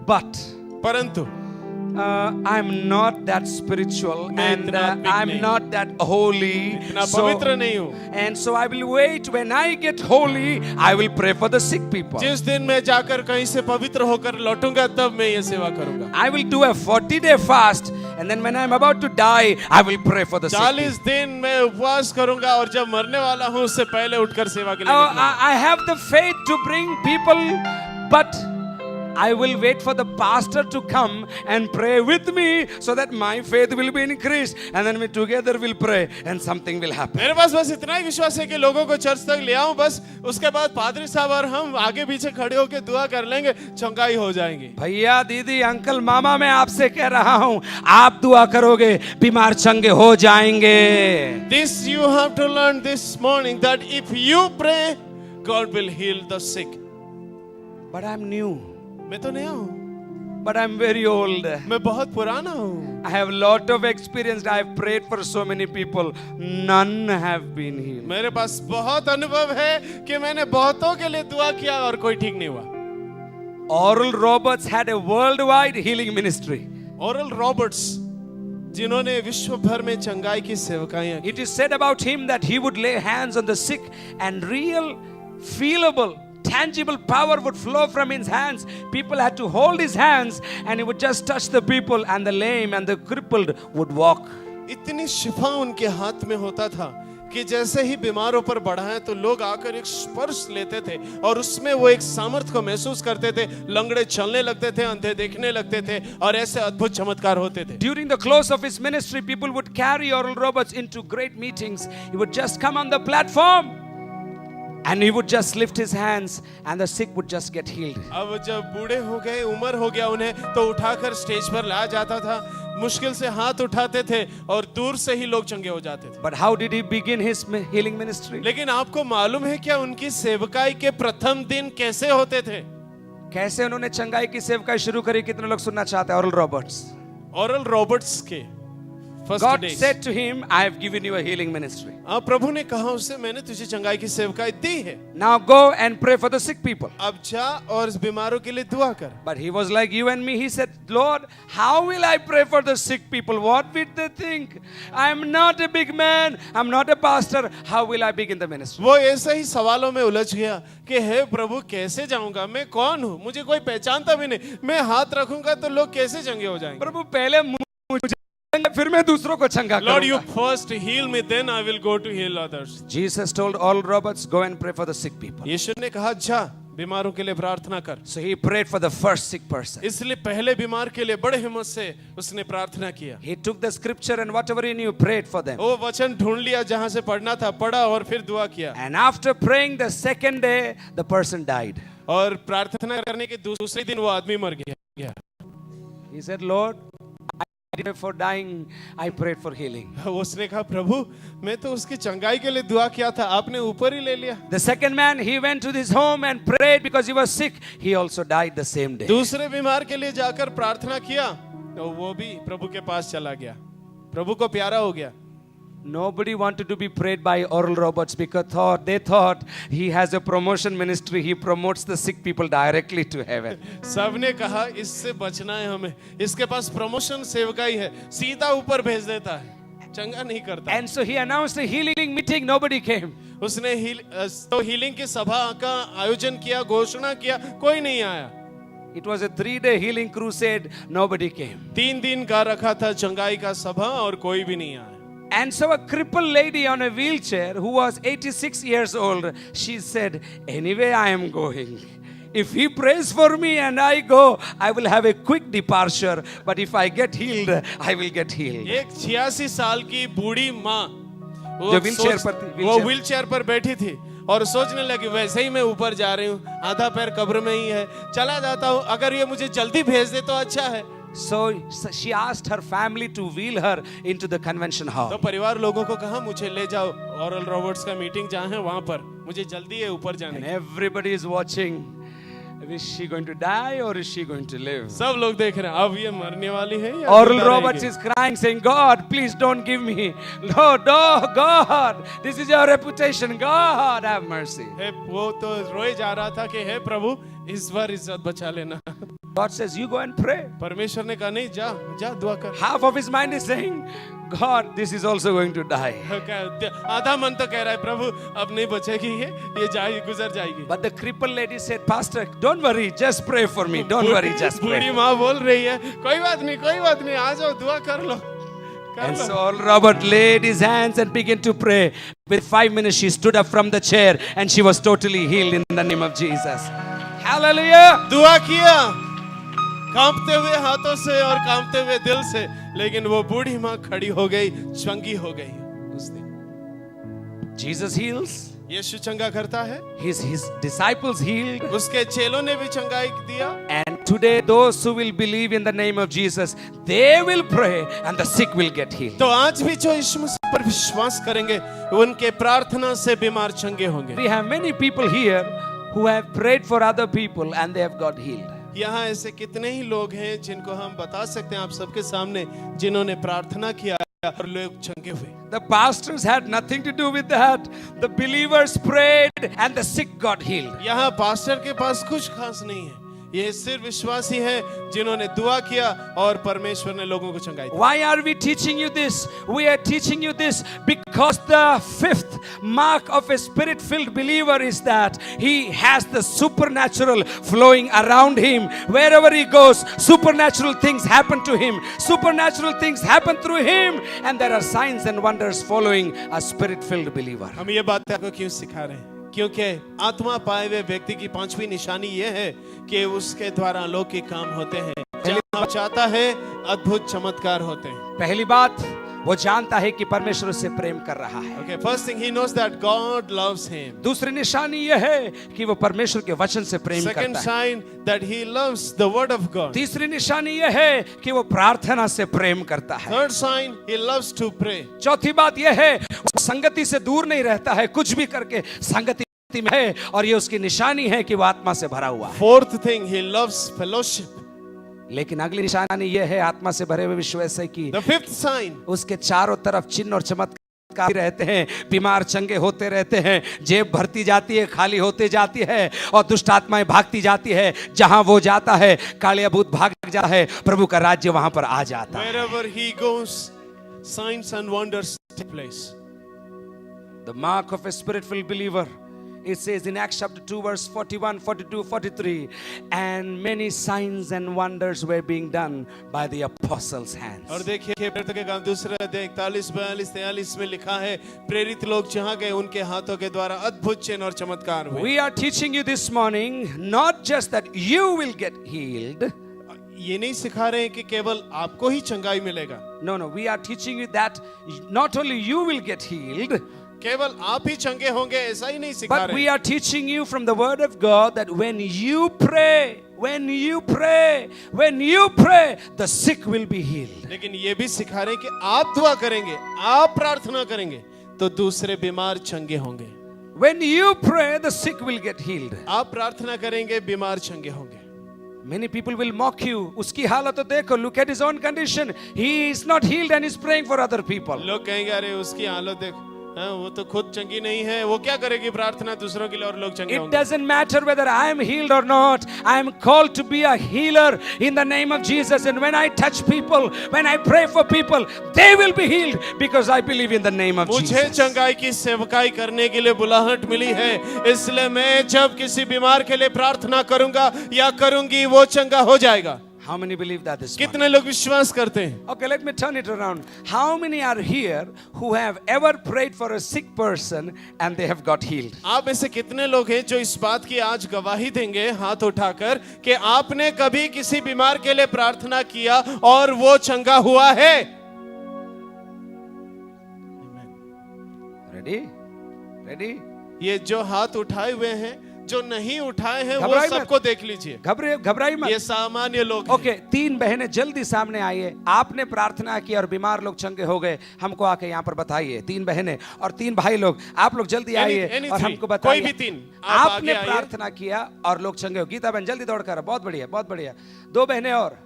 But परंतु I'm not that spiritual and इतना I'm नहीं। not that holy. इतना पवित्र नहीं हूँ। And so I will wait. When I get holy, I will pray for the sick people. जिस दिन मैं जाकर कहीं से पवित्र होकर लौटूंगा तब मैं ये सेवा करूंगा। I will do a 40-day fast, and then when I'm about to die, I will pray for the sick. 40 दिन मैं उपवास करूंगा और जब मरने वाला हूँ उससे पहले उठकर सेवा के लिए निकलूंगा। I have the faith to bring people, but I will wait for the pastor to come and pray with me so that my faith will be increased, and then we together will pray and something will happen. मेरे पास बस इतना ही विश्वास है कि लोगों को church तक ले आऊं, बस उसके बाद पादरी साहब और हम आगे पीछे खड़े होकर दुआ कर लेंगे, चंगाई हो जाएंगी। भैया, दीदी, अंकल, मामा, मैं आपसे कह रहा हूं, आप दुआ करोगे, बीमार चंगे हो जाएंगे। This you have to learn this morning, that if you pray, God will heal the sick. But I'm new. मैं तो नया हूँ, But I'm very old. मैं बहुत पुराना हूँ। I have a lot of experience. I've prayed for so many people. None have been healed. मेरे पास बहुत अनुभव है कि मैंने बहुतों के लिए दुआ किया और कोई ठीक नहीं हुआ। Oral Roberts had a worldwide healing ministry. Oral Roberts, जिन्होंने विश्व भर में चंगाई की सेवकाएं की। It is said about him that he would lay hands on the sick and real, feelable, tangible power would flow from his hands. People had to hold his hands and he would just touch the people, and the lame and the crippled would walk. इतनी शिफा उनके हाथ में होता था कि जैसे ही बीमारों पर बढ़ाएं तो लोग आकर एक स्पर्श लेते थे और उसमें वो एक सामर्थ्य को महसूस करते थे। लंगड़े चलने लगते थे, अंधे देखने लगते थे और ऐसे अद्भुत चमत्कार होते थे। During the close of his ministry, people would carry Oral Roberts into great meetings. He would just come on the platform and he would just lift his hands and the sick would just get healed. अब जब बूढ़े हो गए, उम्र हो गया उन्हें, तो उठाकर स्टेज पर लाया जाता था, मुश्किल से हाथ उठाते थे और दूर से ही लोग चंगे हो जाते थे। But how did he begin his healing ministry? लेकिन आपको मालूम है क्या उनकी सेवकाई के प्रथम दिन कैसे होते थे? कैसे उन्होंने चंगाई की सेवकाई शुरू करी? कितने लोग सुनना चाहते हैं? Oral Roberts. ओरल रॉबर्ट्स के first God days. said to him, I have given you a healing ministry. प्रभु ने कहा उससे, मैंने तुझे चंगाई की सेवकाई दी है। Now go and pray for the sick people. अब जा और इस बीमारों के लिए दुआ कर। But he was like you and me. He said, Lord, how will I pray for the sick people? What will they think? I'm not a big man. I'm not a pastor. How will I begin the ministry? वो ऐसे ही सवालों में उलझ गया कि हे प्रभु, कैसे जाऊंगा? मैं कौन हूँ? मुझे कोई पहचानता भी नहीं। मैं हाथ रखूंगा तो लोग कैसे चंगे हो जाएंगे? प्रभु, पहले मुझे फिर मैं दूसरों को चंगा Lord, you करूंगा। first heal me, then I will go to heal others. Jesus told all Roberts, go and pray for the sick people. यीशु ने कहा, जा बीमारों के लिए प्रार्थना कर। So he prayed for the first sick person. इसलिए पहले बीमार के लिए बड़े हिम्मत से उसने प्रार्थना किया। He took the scripture and whatever he knew, prayed for them. वो वचन ढूंढ लिया जहां से पढ़ना था, पढ़ा और फिर दुआ किया। And after praying the second day, the person died. और प्रार्थना करने के दूसरे दिन वो आदमी मर गया। He said, Lord, didn't pray for dying, I prayed for healing. उसने कहा प्रभु मैं तो उसकी चंगाई के लिए दुआ किया था, आपने ऊपर ही ले लिया। The second man, he went to his home and prayed because he was sick. He also died the same day. दूसरे बीमार के लिए जाकर प्रार्थना किया तो वो भी प्रभु के पास चला गया, प्रभु को प्यारा हो गया। Nobody wanted to be prayed by Oral Roberts because they thought he has a promotion ministry. He promotes the sick people directly to heaven. सबने कहा इससे बचना है हमें, इसके पास प्रमोशन सेवकाई है, सीधा ऊपर भेज देता है, चंगा नहीं करता। And so he announced a healing meeting. Nobody came. उसने हीलिंग की सभा का आयोजन किया, घोषणा किया, कोई नहीं आया। It was a 3-day healing crusade. Nobody came. 3 दिन का रखा था चंगाई का सभा और कोई भी नहीं आया। And so a crippled lady on a wheelchair who was 86 years old, she said, anyway I am going. If he prays for me and I go, I will have a quick departure. But if I get healed, I will get healed. एक 86 साल की बूढ़ी माँ जो wheelchair पर बैठी थी और सोचने लगी वैसे ही मैं ऊपर जा रही हूँ, आधा पैर कब्र में ही है, चला जाता हूँ, अगर ये मुझे जल्दी भेज दे तो अच्छा है। So she asked her family to wheel her into the convention hall. तो परिवार लोगों को कहा मुझे ले जाओ ओरल रॉबर्ट्स का मीटिंग जहाँ है वहाँ पर, मुझे जल्दी है ऊपर जाने। And everybody is watching. Is she going to die or is she going to live? सब लोग देख रहे हैं अब ये मरने वाली है या Oral Roberts is crying saying, God, please don't give me. No, God, this is your reputation. God, have mercy. वो तो रोए जा रहा था कि हे प्रभु इस बार इज्जत बचा लेना। God says, you go and pray. परमेश्वर ने कहा नहीं, जा जा दुआ कर। Half of his mind is saying, God, this is also going to die. आधा मन तो कह रहा है प्रभु अब नहीं बचेगी ये जाएगी, गुजर जाएगी। But the crippled lady said, Pastor, don't worry, just pray for me. Don't worry, just pray. बूढ़ी माँ बोल रही है कोई बात नहीं, आ जाओ दुआ कर लो। And so Oral Robert laid his hands and began to pray. With 5 minutes, she stood up from the chair and she was totally healed in the name of Jesus. Hallelujah! दुआ किया कांपते हुए हाथों से और कांपते हुए दिल से, लेकिन वो बूढ़ी माँ खड़ी हो गई, चंगी हो गई उस दिन। Jesus heals. यीशु चंगा करता है। His disciples healed. उसके चेलों ने भी चंगाई दिया। And today those who will believe in the name of Jesus, they will pray and the sick will get healed. तो आज भी जो यीशु मसीह पर विश्वास करेंगे उनके प्रार्थना से बीमार चंगे होंगे। We have many people here who have prayed for other people and they have got healed. यहाँ ऐसे कितने ही लोग हैं जिनको हम बता सकते हैं आप सबके सामने, जिन्होंने प्रार्थना किया और लोग चंगे हुए। The pastors had nothing to do with that. The believers prayed and the sick got healed. यहाँ पास्टर के पास कुछ खास नहीं है, ये सिर्फ विश्वासी हैं जिन्होंने दुआ किया और परमेश्वर ने लोगों को चंगाई दी। Why are we teaching you this? We are teaching you this because the 5th mark of a spirit-filled believer is that he has the supernatural flowing around him. Wherever he goes, supernatural things happen to him. Supernatural things happen through him, and there are signs and wonders following a spirit-filled believer. हम ये बात आपको क्यों सिखा रहे हैं? क्योंकि आत्मा पाए हुए व्यक्ति की 5वीं निशानी ये है कि उसके द्वारा अलौकिक काम होते हैं। जहाँ चाहता है अद्भुत चमत्कार होते हैं। पहली बात, वो जानता है कि परमेश्वर उससे प्रेम कर रहा है। Okay, first thing he knows that God loves him. दूसरी निशानी यह है कि वो परमेश्वर के वचन से प्रेम करता है। Second sign that he loves the word of God. तीसरी निशानी यह है कि वो प्रार्थना से प्रेम करता है। Third sign he loves to pray. चौथी बात यह है, वो संगति से दूर नहीं रहता है, कुछ भी करके संगति में है, और ये उसकी निशानी है कि वो आत्मा से भरा हुआ है। Fourth thing he loves fellowship. लेकिन अगली निशानी यह है आत्मा से भरे हुए विश्वास है कि The fifth sign, उसके चारों तरफ चिन्ह और चमत्कार रहते हैं, बीमार चंगे होते रहते हैं, जेब भरती जाती है, खाली होते जाती है, और दुष्ट आत्माएं भागती जाती है। जहां वो जाता है कालिया भूत भाग जाता है, प्रभु का राज्य वहां पर आ जाता है। wherever he goes, signs and wonders take place. The mark of a spirit-filled believer. It says in Acts chapter 2 verse 41, 42, 43, and many signs and wonders were being done by the apostles' hands. और देखिए प्रेरितों के काम दूसरा अध्याय 41, 42, 43 में लिखा है प्रेरित लोग जहाँ गए उनके हाथों के द्वारा अद्भुत चिन्ह और चमत्कार हुए। We are teaching you this morning not just that you will get healed. ये नहीं सिखा रहे हैं कि केवल आपको ही चंगाई मिलेगा। No, we are teaching you that not only you will get healed, केवल आप ही चंगे होंगे ऐसा ही नहीं सिखा But we रहे। are teaching you from the word of God that when you pray, the sick will be healed. लेकिन ये भी सिखा रहे हैं कि आप दुआ करेंगे, आप प्रार्थना करेंगे तो दूसरे बीमार चंगे होंगे। When you pray, the sick will get healed. आप प्रार्थना करेंगे, बीमार चंगे होंगे। Many people will mock you. उसकी हालत तो देखो. Look at his own condition. He is not healed and is praying for other people. लोग कहेंगे अरे उसकी हालत देख, हाँ, वो तो खुद चंगी नहीं है, वो क्या करेगी प्रार्थना दूसरों के लिए और लोग चंगे It होंगे। doesn't matter whether I am healed or not. I am called to be a healer in the name of Jesus. And when I touch people, when I pray for people, they will be healed because I believe in the name of मुझे Jesus. चंगाई की सेवकाई करने के लिए बुलाहट मिली है, इसलिए मैं जब किसी बीमार के लिए प्रार्थना करूंगा या करूंगी वो चंगा हो जाएगा। How many believe that this morning? कितने लोग विश्वास करते हैं? Okay, let me turn it around. How many are here who have ever prayed for a sick person and they have got healed? आप ऐसे कितने लोग हैं जो इस बात की आज गवाही देंगे हाथ उठाकर कि आपने कभी किसी बीमार के लिए प्रार्थना किया और वो चंगा हुआ है? Ready? Ready? ये जो हाथ उठाए हुए हैं, जो नहीं उठाए हैं, वो घबराई मत। सबको देख लीजिए। घबराई मत. ये सामान्य लोग हैं। ओके, 3 बहनें जल्दी सामने आइए. आपने प्रार्थना की और बीमार लोग चंगे हो गए, हमको आके यहाँ पर बताइए. 3 बहनें और 3 भाई लोग, आप लोग जल्दी आइए और हमको बताइए. कोई भी 3 आप आपने आगे आइए। प्रार्थना किया और लोग चंगे हो. गीता बहन जल्दी दौड़ कर, बहुत बढ़िया, बहुत बढ़िया. 2 बहनें और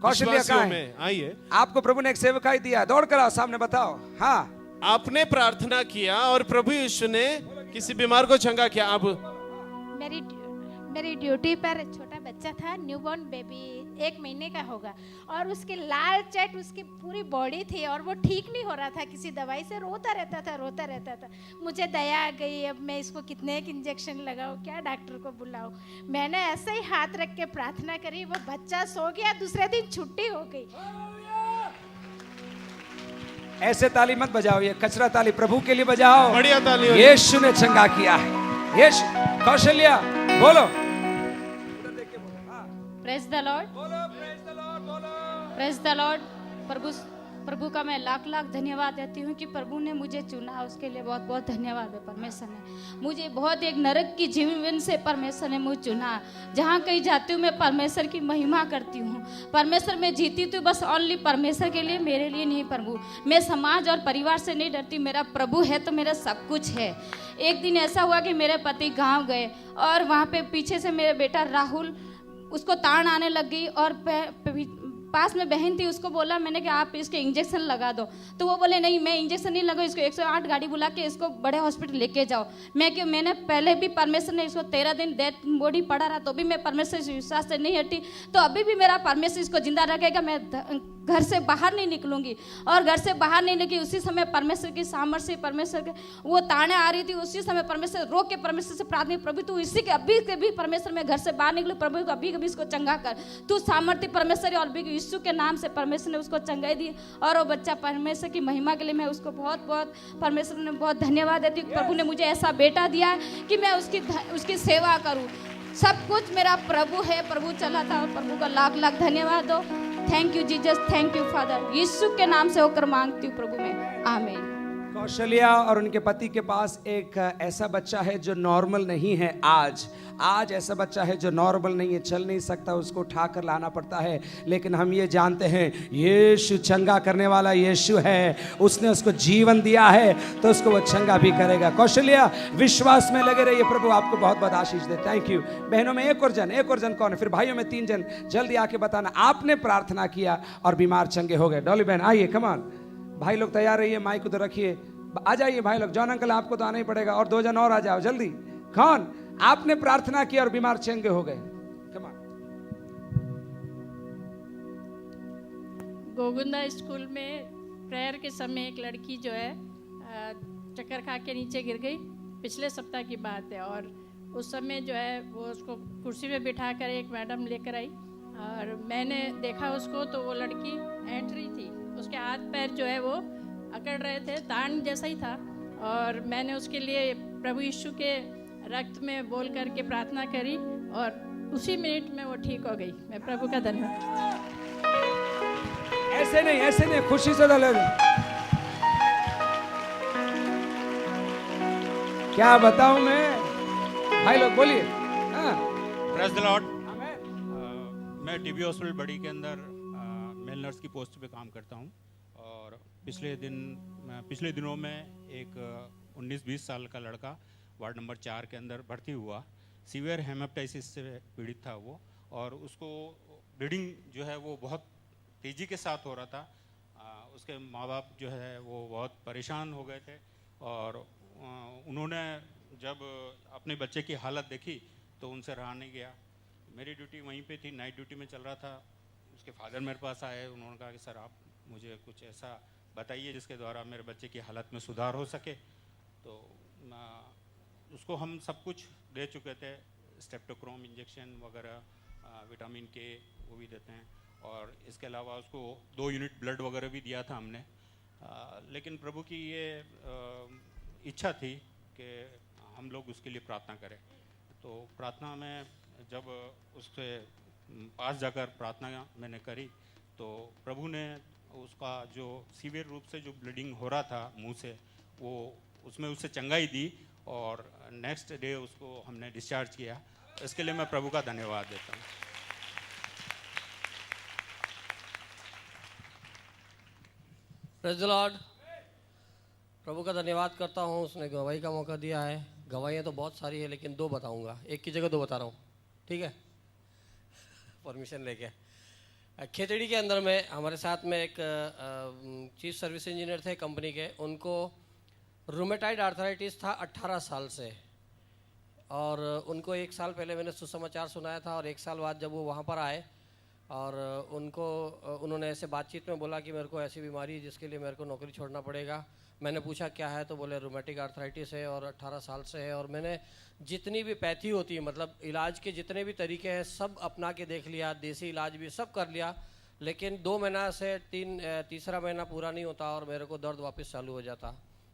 कौशल्या विश्वासियों कहाँ है? में आइए। आपको प्रभु ने एक सेवकाई दिया, दौड़ कर आओ सामने बताओ. हाँ, आपने प्रार्थना किया और प्रभु यीशु ने किसी बीमार को चंगा किया। आप मेरी ड्यूटी पर छोटा बच्चा था, न्यूबॉर्न बेबी 1 महीने का होगा, और उसकी लाल चट उसकी पूरी बॉडी थी और वो ठीक नहीं हो रहा था, किसी दवाई से रोता रहता था। मुझे दया आ गई, अब मैं इसको कितने एक इंजेक्शन लगाऊं, क्या डॉक्टर को बुलाऊं। मैंने ऐसे ही हाथ रख के प्रार्थना करी, वो बच्चा सो गया, दूसरे दिन छुट्टी हो गई। ऐसे ताली मत बजाओ, ये कचरा ताली प्रभु के लिए बजाओ. बढ़िया ताली हो। यीशु ने चंगा किया है. यीशु. कौशल्या बोलो. Praise the lord, praise the lord. प्रभु का मैं लाख लाख धन्यवाद देती हूँ कि प्रभु ने मुझे चुना, उसके लिए बहुत बहुत धन्यवाद है। परमेश्वर ने मुझे बहुत एक नरक की जीवन से परमेश्वर ने मुझे चुना। जहाँ कहीं जाती हूँ मैं परमेश्वर की महिमा करती हूँ। परमेश्वर में जीती तो बस ओनली परमेश्वर के लिए, मेरे लिए नहीं। प्रभु, मैं समाज और परिवार से नहीं डरती, मेरा प्रभु है तो मेरा सब कुछ है। एक दिन ऐसा हुआ कि मेरे पति गाँव गए और वहाँ पे पीछे से मेरा बेटा राहुल, उसको ताड़ आने लग गई और पास में बहन थी, उसको बोला मैंने कि आप इसके इंजेक्शन लगा दो, तो वो बोले नहीं मैं इंजेक्शन नहीं लगाऊँ, इसको 108 गाड़ी बुला के इसको बड़े हॉस्पिटल लेके जाओ। मैंने पहले भी परमेश्वर ने इसको 13 दिन डेथ बॉडी पड़ा रहा तो भी मैं परमेश्वर से विश्वास से नहीं हटी, तो अभी भी मेरा परमेश्वर इसको जिंदा रखेगा। मैं घर से बाहर नहीं निकलूंगी, और घर से बाहर नहीं निकली। उसी समय परमेश्वर की सामर्थ्य, परमेश्वर के वो ताने आ रही थी, उसी समय परमेश्वर रोक के परमेश्वर से प्रार्थना, प्रभु तू इसी के अभी के भी परमेश्वर में घर से बाहर निकले, प्रभु अभी कभी इसको चंगा कर, तू सामर्थ्य परमेश्वर। और भी यीशु के नाम से परमेश्वर ने उसको चंगाई दी और वो बच्चा परमेश्वर की महिमा के लिए मैं उसको बहुत बहुत परमेश्वर ने बहुत धन्यवाद देती हूँ। प्रभु ने मुझे ऐसा बेटा दिया है कि मैं उसकी सेवा करूँ। सब कुछ मेरा प्रभु है, प्रभु चला था, और प्रभु का लाख लाख धन्यवाद दो। Thank you Jesus, thank you father. यीशु के नाम से होकर मांगती हूँ प्रभु में, आमीन। कौशल्या और उनके पति के पास एक ऐसा बच्चा है जो नॉर्मल नहीं है। आज ऐसा बच्चा है जो नॉर्मल नहीं है, चल नहीं सकता, उसको उठाकर लाना पड़ता है। लेकिन हम ये जानते हैं यीशु चंगा करने वाला यीशु है, उसने उसको जीवन दिया है तो उसको वो चंगा भी करेगा। कौशल्या विश्वास में लगे रहिए, प्रभु आपको बहुत बहुत आशीष दे। Thank you. बहनों में एक और जन कौन है, फिर भाइयों में 3 जन, जल्दी आके बताना आपने प्रार्थना किया और बीमार चंगे हो गए। डॉली बहन आइए, कमान। भाई लोग तैयार रहिए, माइक उधर रखिए, आ जाइए भाई लोग। जॉन अंकल आपको तो आना ही पड़ेगा, और 2 जन और आ जाओ जल्दी। कौन आपने प्रार्थना की और बीमार चंगे हो गए? Come on. गोगुंदा स्कूल में प्रेयर के समय एक लड़की जो है चक्कर खा के नीचे गिर गई, पिछले सप्ताह की बात है। और उस समय जो है वो उसको कुर्सी पे बिठा कर एक मैडम लेकर आई और मैंने देखा उसको, तो वो लड़की एंट्री थी, उसके हाथ पैर जो है वो अकड़ रहे थे, तान जैसा ही था। और मैंने उसके लिए प्रभु यीशु के रक्त में बोल करके प्रार्थना करी और उसी मिनट में वो ठीक हो गई। मैं प्रभु का धन्यवाद। ऐसे नहीं, खुशी से क्या बताऊं मैं। भाई लोग बोलिए। हाँ, प्रेज द लॉर्ड। आमेन। मैं टीबी हॉस्पिटल बड़ी के अंदर मेल नर्स की पोस्ट पे काम करता हूँ और पिछले दिनों में एक 19-20 साल का लड़का वार्ड नंबर 4 के अंदर भर्ती हुआ। सीवियर हेमेप्टाइसिस से पीड़ित था वो, और उसको ब्लीडिंग जो है वो बहुत तेज़ी के साथ हो रहा था। उसके माँ बाप जो है वो बहुत परेशान हो गए थे, और उन्होंने जब अपने बच्चे की हालत देखी तो उनसे रहा नहीं गया। मेरी ड्यूटी वहीं पे थी, नाइट ड्यूटी में चल रहा था। उसके फादर मेरे पास आए, उन्होंने कहा कि सर आप मुझे कुछ ऐसा बताइए जिसके द्वारा मेरे बच्चे की हालत में सुधार हो सके। तो उसको हम सब कुछ दे चुके थे, स्टेप्टोक्रोम इंजेक्शन वगैरह, विटामिन के वो भी देते हैं, और इसके अलावा उसको 2 यूनिट ब्लड वगैरह भी दिया था हमने। लेकिन प्रभु की ये इच्छा थी कि हम लोग उसके लिए प्रार्थना करें। तो प्रार्थना में जब उसके पास जाकर प्रार्थना मैंने करी तो प्रभु ने उसका जो सीवियर रूप से जो ब्लीडिंग हो रहा था मुंह से, वो उसमें उससे चंगाई दी, और नेक्स्ट डे उसको हमने डिस्चार्ज किया। इसके लिए मैं प्रभु का धन्यवाद देता हूँ। Praise the lord. प्रभु का धन्यवाद करता हूँ, उसने गवाही का मौका दिया है। गवाहियाँ तो बहुत सारी है, लेकिन 2 बताऊँगा, एक की जगह 2 बता रहा हूँ, ठीक है? परमिशन लेके। खेतड़ी के अंदर में हमारे साथ में एक चीफ सर्विस इंजीनियर थे कंपनी के। उनको रूमेटाइड आर्थराइटिस था 18 साल से, और उनको 1 साल पहले मैंने सुसमाचार सुनाया था, और 1 साल बाद जब वो वहाँ पर आए और उन्होंने ऐसे बातचीत में बोला कि मेरे को ऐसी बीमारी है जिसके लिए मेरे को नौकरी छोड़ना पड़ेगा। मैंने पूछा क्या है, तो बोले रूमेटिक आर्थराइटिस है और 18 साल से है। और मैंने जितनी भी पैथी होती है, मतलब इलाज के जितने भी तरीके हैं सब अपना के देख लिया, देसी इलाज भी सब कर लिया, लेकिन 2 महीना से तीसरा महीना पूरा नहीं होता और मेरे को दर्द वापस चालू हो जाता।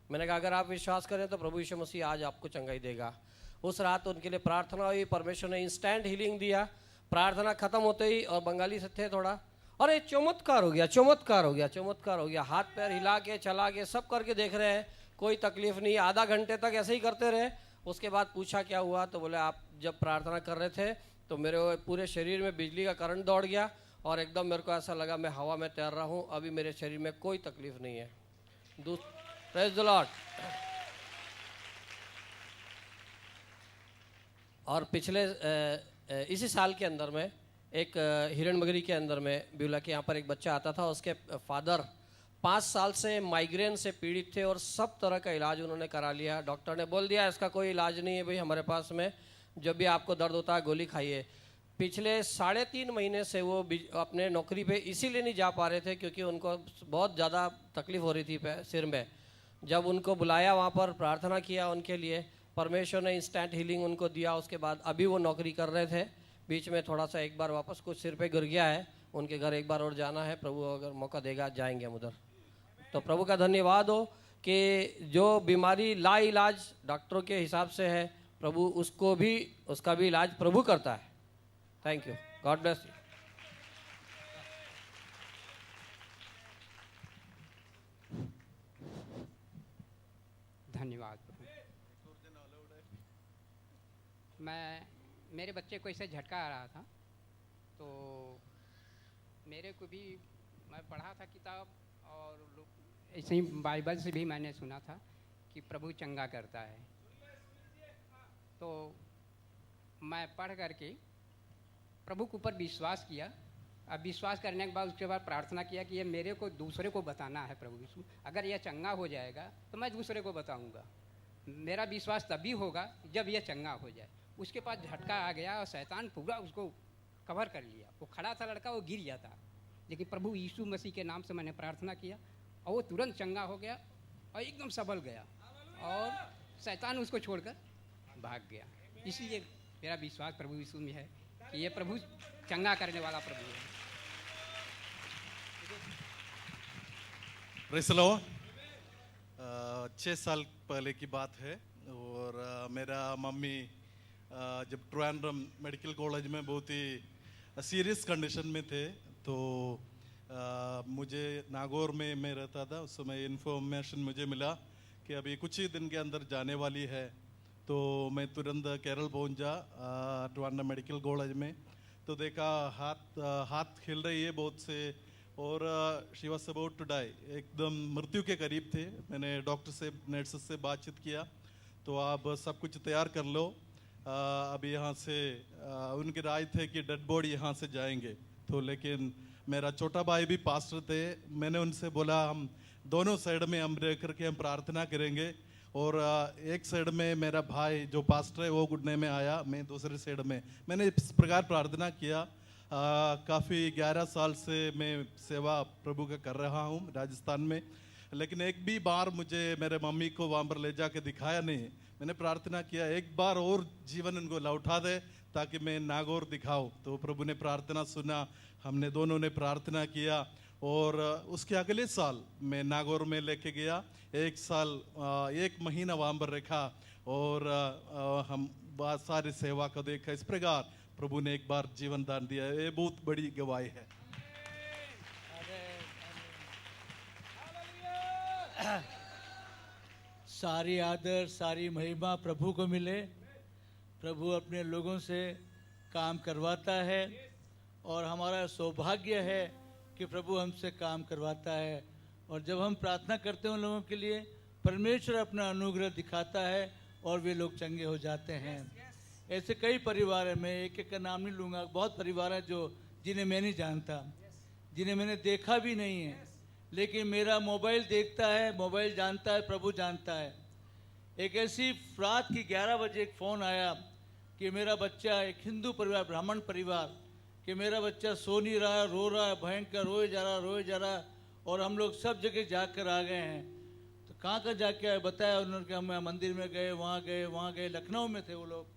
मैंने कहा अगर आप विश्वास करें तो प्रभु यीशु मसीह आज आपको चंगाई देगा। उस रात उनके लिए प्रार्थना हुई, परमेश्वर ने इंस्टेंट हीलिंग दिया। प्रार्थना खत्म होते ही, और बंगाली से थे थोड़ा, अरे चमत्कार हो गया, चमत्कार हो गया, चमत्कार हो गया। हाथ पैर हिला के चला के सब करके देख रहे हैं, कोई तकलीफ नहीं। आधा घंटे तक ऐसे ही करते रहे। उसके बाद पूछा क्या हुआ, तो बोले आप जब प्रार्थना कर रहे थे तो मेरे पूरे शरीर में बिजली का करंट दौड़ गया, और एकदम मेरे को ऐसा लगा मैं हवा में तैर रहा हूँ, अभी मेरे शरीर में कोई तकलीफ नहीं है। Praise the Lord. और पिछले इसी साल के अंदर में एक हिरणमगरी के अंदर में ब्यूला के यहाँ पर एक बच्चा आता था। उसके फादर 5 साल से माइग्रेन से पीड़ित थे, और सब तरह का इलाज उन्होंने करा लिया। डॉक्टर ने बोल दिया इसका कोई इलाज नहीं है भाई, हमारे पास में जब भी आपको दर्द होता है गोली खाइए। पिछले 3.5 महीने से वो अपने नौकरी पे इसीलिए नहीं जा पा रहे थे क्योंकि उनको बहुत ज़्यादा तकलीफ हो रही थी सिर में। जब उनको बुलाया वहाँ पर, प्रार्थना किया उनके लिए, परमेश्वर ने इंस्टेंट हीलिंग उनको दिया। उसके बाद अभी वो नौकरी कर रहे थे, बीच में थोड़ा सा एक बार वापस कुछ सिर पे गिर गया है, उनके घर एक बार और जाना है। प्रभु अगर मौका देगा जाएंगे हम उधर। तो प्रभु का धन्यवाद हो कि जो बीमारी लाइलाज डॉक्टरों के हिसाब से है, प्रभु उसका भी इलाज प्रभु करता है। Thank you, God bless you. धन्यवाद। मेरे बच्चे को ऐसे झटका आ रहा था, तो मेरे को भी, मैं पढ़ा था किताब, और ऐसे ही बाइबल से भी मैंने सुना था कि प्रभु चंगा करता है। तो मैं पढ़ करके प्रभु के ऊपर विश्वास किया। अब विश्वास करने के बाद उसके बाद प्रार्थना किया कि ये मेरे को दूसरे को बताना है। प्रभु यीशु, अगर यह चंगा हो जाएगा तो मैं दूसरे को बताऊंगा। मेरा विश्वास तभी होगा जब यह चंगा हो जाए। उसके पास झटका आ गया और शैतान पूरा उसको कवर कर लिया। वो खड़ा था लड़का, वो गिर गया था, लेकिन प्रभु यीशु मसीह के नाम से मैंने प्रार्थना किया और वो तुरंत चंगा हो गया और एकदम सबल गया, और शैतान उसको छोड़कर भाग गया। इसलिए मेरा विश्वास प्रभु यीशु में है कि ये प्रभु चंगा करने वाला प्रभु है। Praise the Lord. 6 साल पहले की बात है, और मेरा मम्मी जब ट्रिवांड्रम मेडिकल कॉलेज में बहुत ही सीरियस कंडीशन में थे, तो मुझे नागौर में मैं रहता था। उस समय इन्फॉर्मेशन मुझे मिला कि अभी कुछ ही दिन के अंदर जाने वाली है। तो मैं तुरंत केरल पहुंच जा ट्रिवांड्रम मेडिकल कॉलेज में। तो देखा हाथ हिल रही है बहुत से, और she was about to die, एकदम मृत्यु के करीब थे। मैंने डॉक्टर से नर्सेस से बातचीत किया, तो आप सब कुछ तैयार कर लो, अभी यहाँ से उनकी राय थे कि डेड बॉडी यहाँ से जाएंगे। तो लेकिन मेरा छोटा भाई भी पास्टर थे, मैंने उनसे बोला हम दोनों साइड में हम रह करके हम प्रार्थना करेंगे, और एक साइड में मेरा भाई जो पास्टर है वो घुटने में आया, मैं दूसरे साइड में। मैंने इस प्रकार प्रार्थना किया। काफ़ी 11 साल से मैं सेवा प्रभु का कर रहा हूँ राजस्थान में, लेकिन एक भी बार मुझे मेरे मम्मी को वहाँ पर ले जाके दिखाया नहीं। मैंने प्रार्थना किया एक बार और जीवन उनको लौटा दे ताकि मैं नागौर दिखाऊं। तो प्रभु ने प्रार्थना सुना, हमने दोनों ने प्रार्थना किया, और उसके अगले साल मैं नागौर में लेके गया। 1 साल 1 महीना वहाँ पर रखा, और हम बहुत सारी सेवा को देखा। इस प्रकार प्रभु ने एक बार जीवन दान दिया, ये बहुत बड़ी गवाही है। सारी आदर सारी महिमा प्रभु को मिले। प्रभु अपने लोगों से काम करवाता है, और हमारा सौभाग्य है कि प्रभु हमसे काम करवाता है। और जब हम प्रार्थना करते हैं उन लोगों के लिए, परमेश्वर अपना अनुग्रह दिखाता है और वे लोग चंगे हो जाते हैं। ऐसे कई परिवार हैं, मैं एक एक का नाम नहीं लूँगा, बहुत परिवार हैं जो जिन्हें मैं नहीं जानता, जिन्हें मैंने देखा भी नहीं है, लेकिन मेरा मोबाइल देखता है, मोबाइल जानता है, प्रभु जानता है। एक ऐसी रात की 11 बजे एक फ़ोन आया कि मेरा बच्चा, एक हिंदू परिवार, ब्राह्मण परिवार, कि मेरा बच्चा सो नहीं रहा, रो रहा है, भयंकर रोए जा रहा, और हम लोग सब जगह जाकर आ गए हैं। तो कहाँ जाके आए बताया उन्होंने कि हम मंदिर में गए, वहाँ गए, लखनऊ में थे वो लोग।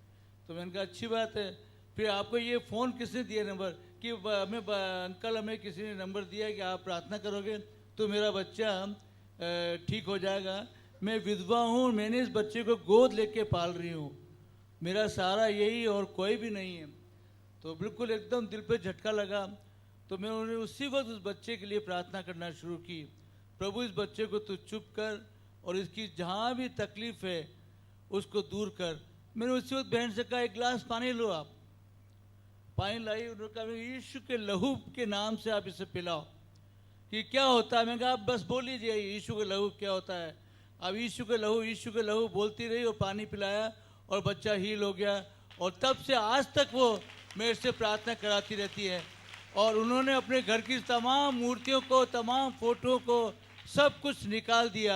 तो मैंने कहा अच्छी बात है, फिर आपको ये फ़ोन किसने दिया नंबर? कि हमें अंकल हमें किसी ने नंबर दिया है कि आप प्रार्थना करोगे तो मेरा बच्चा ठीक हो जाएगा। मैं विधवा हूँ, मैंने इस बच्चे को गोद लेके पाल रही हूँ, मेरा सहारा यही और कोई भी नहीं है। तो बिल्कुल एकदम दिल पे झटका लगा। तो मैं उन्हें उसी वक्त उस बच्चे के लिए प्रार्थना करना शुरू की, प्रभु इस बच्चे को तू चुप कर और इसकी जहाँ भी तकलीफ़ है उसको दूर कर। मैंने उसी वक्त बहन से कहा एक गिलास पानी लो, आप पानी लाई, उन्होंने कहा यीशु के लहू के नाम से आप इसे पिलाओ। कि क्या होता है? मैंने कहा आप बस बोल लीजिए यीशु के लहू क्या होता है। अब यीशु के लहू बोलती रही और पानी पिलाया और बच्चा हील हो गया। और तब से आज तक वो मेरे से प्रार्थना कराती रहती है। और उन्होंने अपने घर की तमाम मूर्तियों को, तमाम फोटो को, सब कुछ निकाल दिया।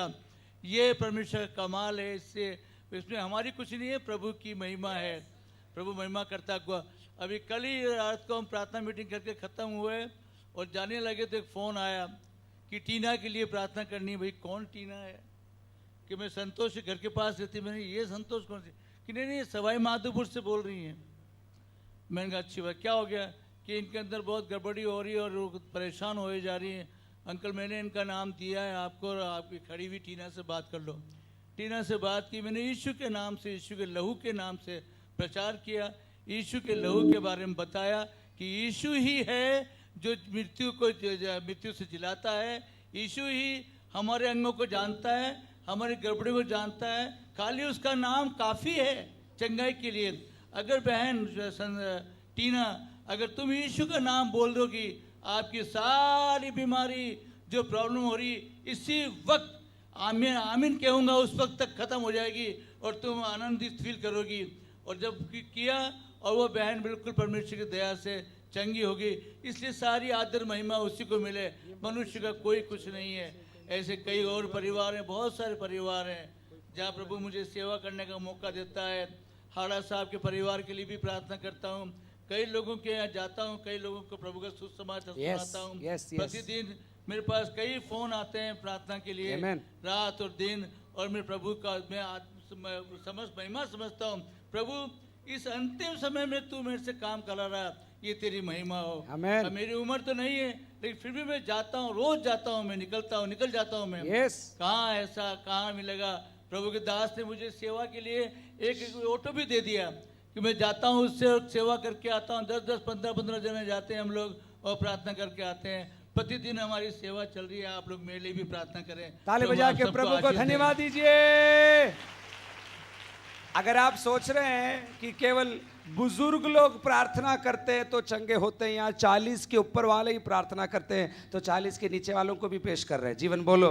ये परमेश्वर का कमाल है, इसमें हमारी कुछ नहीं है, प्रभु की महिमा है। प्रभु महिमा करता हुआ अभी कल ही रात को हम प्रार्थना मीटिंग करके ख़त्म हुए और जाने लगे तो एक फ़ोन आया कि टीना के लिए प्रार्थना करनी है। भाई कौन टीना है? कि मैं संतोष के घर के पास रहती। मैंने ये संतोष कौन सी? कि नहीं सवाई माधोपुर से बोल रही हैं। मैंने कहा अच्छी बात, क्या हो गया? कि इनके अंदर बहुत गड़बड़ी हो रही है और वो परेशान होए जा रही हैं। अंकल मैंने इनका नाम दिया है आपको और आपकी खड़ी हुई टीना से बात कर लो। टीना से बात की, मैंने यीशु के नाम से, यीशु के लहू के नाम से प्रचार किया, यीशु के लहू के बारे में बताया कि यीशु ही है जो मृत्यु से जिलाता है। यीशु ही हमारे अंगों को जानता है, हमारी गड़बड़ी को जानता है। खाली उसका नाम काफ़ी है चंगाई के लिए। अगर बहन टीना, अगर तुम यीशु का नाम बोल दोगी, आपकी सारी बीमारी जो प्रॉब्लम हो रही इसी वक्त आमीन आमीन कहूँगा उस वक्त तक ख़त्म हो जाएगी और तुम आनंदित फील करोगी। और जब किया और वो बहन बिल्कुल परमेश्वर की दया से चंगी होगी। इसलिए सारी आदर महिमा उसी को मिले, मनुष्य का कोई कुछ नहीं है। ऐसे कई और परिवार हैं, बहुत सारे परिवार हैं जहाँ प्रभु मुझे सेवा करने का मौका देता है। हाड़ा साहब के परिवार के लिए भी प्रार्थना करता हूँ, कई लोगों के यहाँ जाता हूँ, कई लोगों को प्रभु का सुसमाचार सुनाता हूँ। प्रतिदिन मेरे पास कई फ़ोन आते हैं प्रार्थना के लिए, रात और दिन। और मैं प्रभु का मैं महिमा समझता हूँ। प्रभु इस अंतिम समय में तू मेरे से काम करा रहा, ये तेरी महिमा हो। अब मेरी उम्र तो नहीं है लेकिन फिर भी मैं जाता हूँ, रोज जाता हूँ, मैं निकल जाता हूँ मैं। कहाँ ऐसा कहाँ मिलेगा? प्रभु के दास ने मुझे सेवा के लिए एक ऑटो भी दे दिया कि मैं जाता हूँ उससे और सेवा करके आता हूँ। 10-10, 15-15 जने जाते हैं हम लोग और प्रार्थना करके आते हैं। प्रतिदिन हमारी सेवा चल रही है। आप लोग मेरे लिए भी प्रार्थना करें। ताली बजा के प्रभु को धन्यवाद दीजिए। अगर आप सोच रहे हैं कि केवल बुजुर्ग लोग प्रार्थना करते हैं तो चंगे होते हैं, यहाँ 40 के ऊपर वाले ही प्रार्थना करते हैं, तो 40 के नीचे वालों को भी पेश कर रहे हैं। जीवन बोलो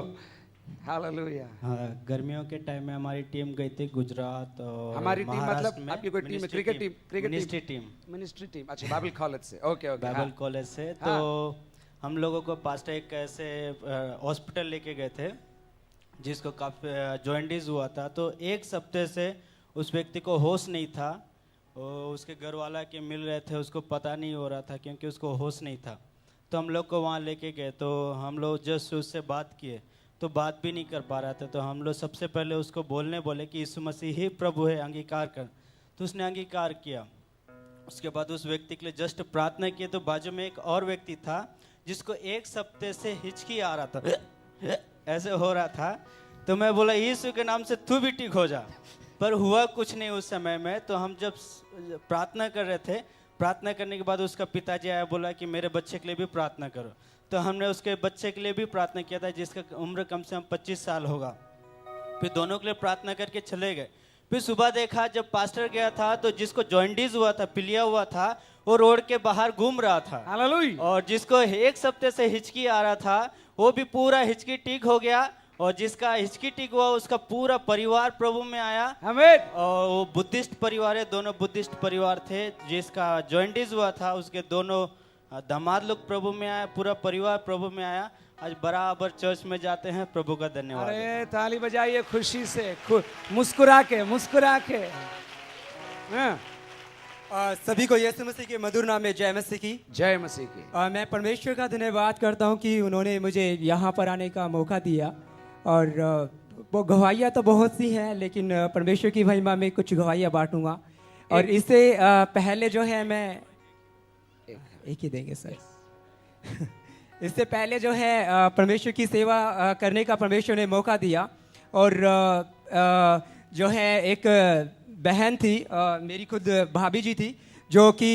हालेलुया। हाँ, गर्मियों के टाइम में हमारी टीम गई थी गुजरात और हमारी टीम महाराष्ट्र मतलब में। आपकी कोई टीम है? Ministry cricket team? Cricket ministry team. Ministry team, अच्छा बाइबल कॉलेज से। Okay okay. बाइबल कॉलेज से। तो हम लोगों को पास्टर एक ऐसे हॉस्पिटल लेके गए थे जिसको काफ़ी जॉइंटिस हुआ था। तो एक सप्ताह से उस व्यक्ति को होश नहीं था, उसके घर वाला के मिल रहे थे, उसको पता नहीं हो रहा था क्योंकि उसको होश नहीं था। तो हम लोग को वहाँ लेके गए, तो हम लोग जस्ट उससे बात किए तो बात भी नहीं कर पा रहा था। तो हम लोग सबसे पहले उसको बोले कि यीशु मसीह ही प्रभु है, अंगीकार कर। तो उसने अंगीकार किया। उसके बाद उस व्यक्ति के लिए जस्ट प्रार्थना की तो बाजू में एक और व्यक्ति था जिसको एक सप्ताह से हिचकी आ रहा था, ऐसे हो रहा था। तो मैं बोला यीशु के नाम से तू भी ठीक हो जा, पर हुआ कुछ नहीं उस समय में। तो हम जब प्रार्थना कर रहे थे, प्रार्थना करने के बाद उसका पिताजी आया, बोला कि मेरे बच्चे के लिए भी प्रार्थना करो। तो हमने उसके बच्चे के लिए भी प्रार्थना किया था जिसका उम्र कम से कम 25 साल होगा। फिर दोनों के लिए प्रार्थना करके चले गए। फिर सुबह देखा जब पास्टर गया था तो जिसको जॉइंटिस हुआ था, पिलिया हुआ था, वो रोड के बाहर घूम रहा था। और जिसको एक सप्ताह से हिचकी आ रहा था वो भी पूरा हिचकी ठीक हो गया। और जिसका हिचकी ठीक हुआ उसका पूरा परिवार प्रभु में आया। आमीन। और वो बुद्धिस्ट परिवार है, दोनों बुद्धिस्ट परिवार थे। जिसका जॉइंटिस हुआ था उसके दोनों दामाद लोग प्रभु में आया, पूरा परिवार प्रभु में आया। आज बराबर चर्च में जाते हैं। प्रभु का धन्यवाद। अरे ताली बजाइए खुशी से, मुस्कुरा के मुस्कुरा के। सभी को यीशु मसीह के मधुर नाम में जय मसीह की। जय मसीह की। मैं परमेश्वर का धन्यवाद करता हूं कि उन्होंने मुझे यहाँ पर आने का मौका दिया। और वो गवाहियाँ तो बहुत सी हैं, लेकिन परमेश्वर की महिमा में कुछ गवाहियाँ बांटूंगा। और इससे पहले जो है मैं एक ही देंगे सर। इससे पहले जो है परमेश्वर की सेवा करने का परमेश्वर ने मौका दिया। और जो है एक बहन थी, मेरी खुद भाभी जी थी, जो कि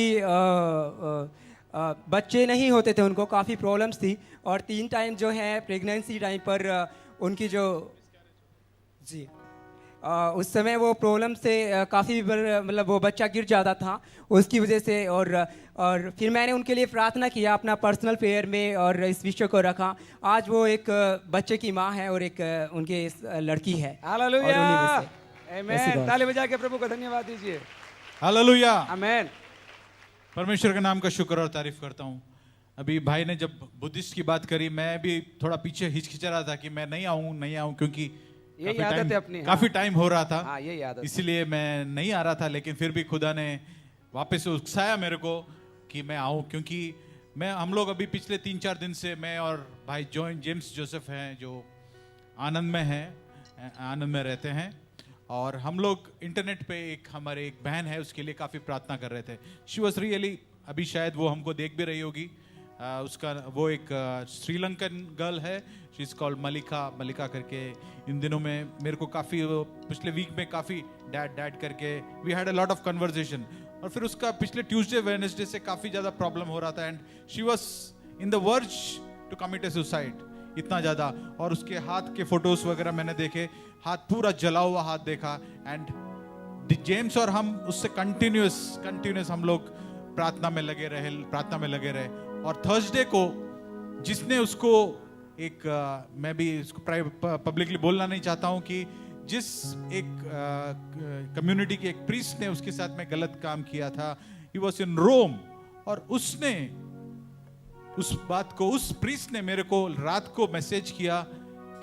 बच्चे नहीं होते थे, उनको काफ़ी प्रॉब्लम्स थी। और 3 टाइम जो है प्रेगनेंसी टाइम पर उनकी जो जी उस समय वो प्रॉब्लम से काफ़ी मतलब वो बच्चा गिर जाता था उसकी वजह से। और फिर मैंने उनके लिए प्रार्थना किया अपना पर्सनल प्रेयर में और इस विषय को रखा। आज वो एक बच्चे की माँ है और एक उनके लड़की है। हालेलुया। आमीन। ताली बजा के प्रभु का धन्यवाद दीजिए। हालेलुया। आमीन। परमेश्वर के नाम का शुक्र और तारीफ करता हूँ। अभी भाई ने जब बुद्धिस्ट की बात करी, मैं भी थोड़ा पीछे हिचकिचा रहा था कि मैं नहीं आऊँ क्योंकि ये आदत है अपनी। काफी टाइम हो रहा था। ये आदत, इसलिए मैं नहीं आ रहा था। लेकिन फिर भी खुदा ने वापस उकसाया मेरे को कि मैं आऊँ, क्योंकि हम लोग अभी पिछले 3-4 दिन से मैं और भाई जेम्स जोसेफ हैं जो आनंद में हैं, आनंद में रहते हैं। और हम लोग इंटरनेट पे हमारे एक बहन है उसके लिए काफ़ी प्रार्थना कर रहे थे। शी वॉज रियली, अभी शायद वो हमको देख भी रही होगी। उसका वो एक श्रीलंकन गर्ल है, शी इज़ कॉल्ड मलिका करके। इन दिनों में मेरे को काफ़ी पिछले वीक में काफ़ी डैड करके we had a lot of conversation. और फिर उसका पिछले ट्यूसडे वेडनेसडे से काफ़ी ज़्यादा प्रॉब्लम हो रहा था and she was in the verge to commit a suicide, इतना ज़्यादा। और उसके हाथ के फोटोज वगैरह मैंने देखे, हाथ पूरा जला हुआ हाथ देखा। एंड जेम्स और हम उससे कंटिन्यूस हम लोग प्रार्थना में लगे रहे। और थर्सडे को जिसने उसको मैं भी इसको पब्लिकली बोलना नहीं चाहता हूं कि जिस एक कम्युनिटी के एक प्रीस्ट ने उसके साथ में गलत काम किया था, ही वॉज इन रोम। और उसने उस बात को, उस प्रीस्ट ने मेरे को रात को मैसेज किया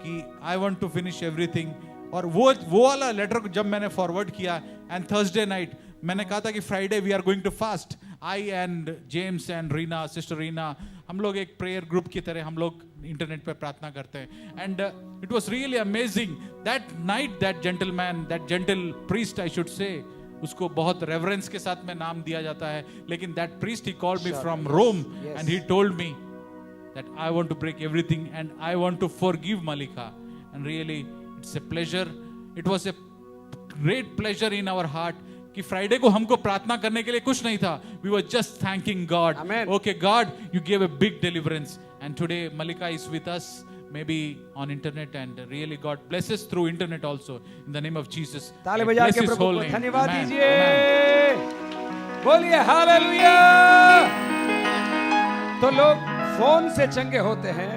कि I want to finish everything. और वो वाला लेटर को जब मैंने फॉरवर्ड किया, एंड थर्सडे नाइट मैंने कहा था कि Friday we are going to fast, I and James and Reena, sister Reena, हम लोग एक प्रेयर ग्रुप की तरह हम लोग इंटरनेट पे प्रार्थना करते हैं। And it was really amazing that night, that gentleman, that gentle priest I should say, उसको बहुत रेवरेंस के साथ में नाम दिया जाता है, लेकिन that priest he called me from Rome and he told me that I want to break everything and I want to forgive Malika. And really it's a pleasure, it was a great pleasure in our heart कि Friday को हमको प्रार्थना करने के लिए कुछ नहीं था, we were just thanking God. Amen. Okay God, you gave a big deliverance and today Malika is with us. maybe on internet, and really God blesses through internet also. In the name of Jesus. ताली I बजा bless के His प्रभु whole को name. धन्यवाद Amen. दीजिए। Amen. बोलिए hallelujah. तो लोग phone से चंगे होते हैं,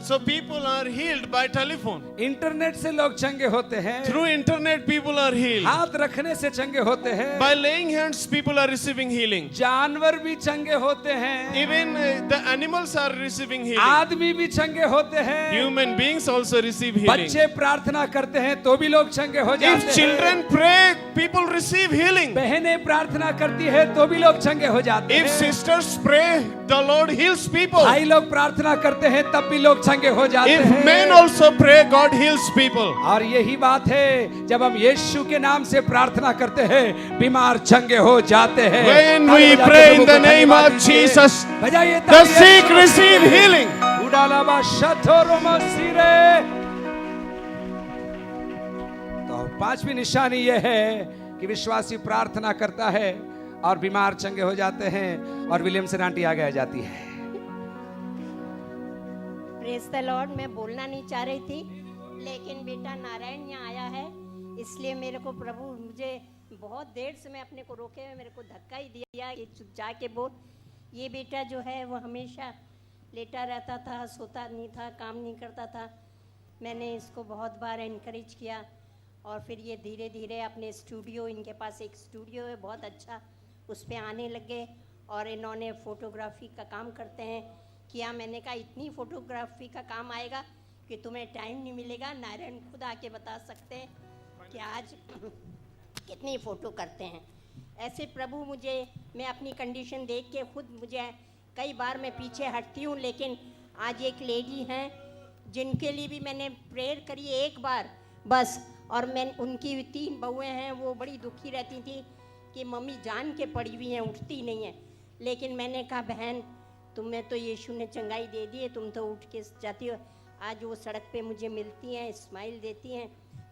So people are healed by telephone. Internet से लोग चंगे होते हैं, Through internet people are healed. हाथ रखने से चंगे होते हैं, By laying hands people are receiving healing. जानवर भी चंगे होते हैं, Even the animals are receiving healing. आदमी भी चंगे होते हैं, Human beings also receive healing. बच्चे प्रार्थना करते हैं तो भी लोग चंगे हो जाते हैं, If children pray, people receive healing. बहनें प्रार्थना करती है तो भी लोग चंगे हो जाते हैं, If sisters pray, the Lord heals people. भाई लोग प्रार्थना करते हैं तब भी लोग चंगे हो जाते If हैं। men also pray, God heals people. और यही बात है, जब हम यीशु के नाम से प्रार्थना करते हैं बीमार चंगे हो जाते हैं। When ताली we बजा के pray प्रभु in को the name धन्यवाद of दीजिए। Jesus, बजाइए the तालियां। sick receive healing. उडालाबा शथोरोमा सिरे। तो पांचवी निशानी यह है कि विश्वासी प्रार्थना करता है और बीमार चंगे हो जाते हैं, और विलियमसन आंटी आगे आ जाती है। Praise the Lord. मैं बोलना नहीं चाह रही थी, लेकिन बेटा नारायण यहाँ आया है, इसलिए मेरे को प्रभु मुझे बहुत देर से मैं अपने को रोके हुए, मेरे को धक्का ही दिया कि चुप जाके बोल। ये बेटा जो है वो हमेशा लेटा रहता था, सोता नहीं था, काम नहीं करता था। मैंने इसको बहुत बार इनकरेज किया, और फिर ये धीरे धीरे अपने स्टूडियो, इनके पास एक स्टूडियो है बहुत अच्छा, उस पर आने लग गए। और इन्होंने फ़ोटोग्राफी का काम करते हैं किया। मैंने कहा इतनी फ़ोटोग्राफी का काम आएगा कि तुम्हें टाइम नहीं मिलेगा। नारायण खुद आके बता सकते हैं कि आज कितनी फ़ोटो करते हैं। ऐसे प्रभु मुझे, मैं अपनी कंडीशन देख के खुद मुझे कई बार मैं पीछे हटती हूँ, लेकिन आज एक लेडी हैं जिनके लिए भी मैंने प्रेयर करी एक बार बस, और मैं उनकी 3 बहुएँ हैं, वो बड़ी दुखी रहती थी कि मम्मी जान के पड़ी हुई हैं, उठती नहीं हैं। लेकिन मैंने कहा बहन तुम्हें तो यीशु ने चंगाई दे दी है, तुम तो उठ के जाती हो। आज वो सड़क पे मुझे मिलती हैं, स्माइल देती हैं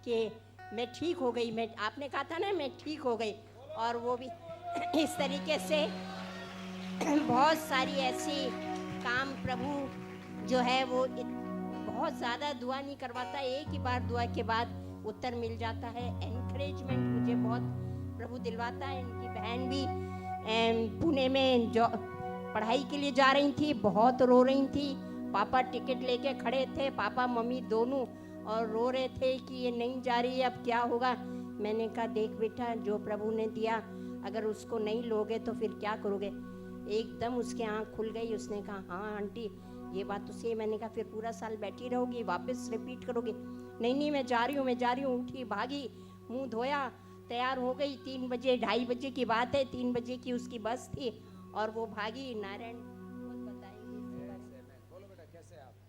कि मैं ठीक हो गई। मैं, आपने कहा था ना मैं ठीक हो गई, और वो भी इस तरीके से बहुत सारी ऐसी काम प्रभु जो है वो बहुत ज़्यादा दुआ नहीं करवाता, एक ही बार दुआ के बाद उत्तर मिल जाता है। एनकरेजमेंट मुझे बहुत प्रभु दिलवाता है। इनकी बहन भी पुणे में जो पढ़ाई के लिए जा रही थी, बहुत रो रही थी। पापा टिकट लेके खड़े थे, पापा मम्मी दोनों, और रो रहे थे कि ये नहीं जा रही है, अब क्या होगा। मैंने कहा देख बेटा, जो प्रभु ने दिया अगर उसको नहीं लोगे तो फिर क्या करोगे। एकदम उसके आँख खुल गई, उसने कहा हाँ आंटी ये बात तो सही। मैंने कहा फिर पूरा साल बैठी रहोगी, वापस रिपीट करोगी। नहीं नहीं मैं जा रही हूँ, मैं जा रही हूँ। उठी, भागी, मुंह धोया, तैयार हो गई। 3 बजे 2:30 बजे की बात है, 3 बजे की उसकी बस थी और वो भागी। नारायण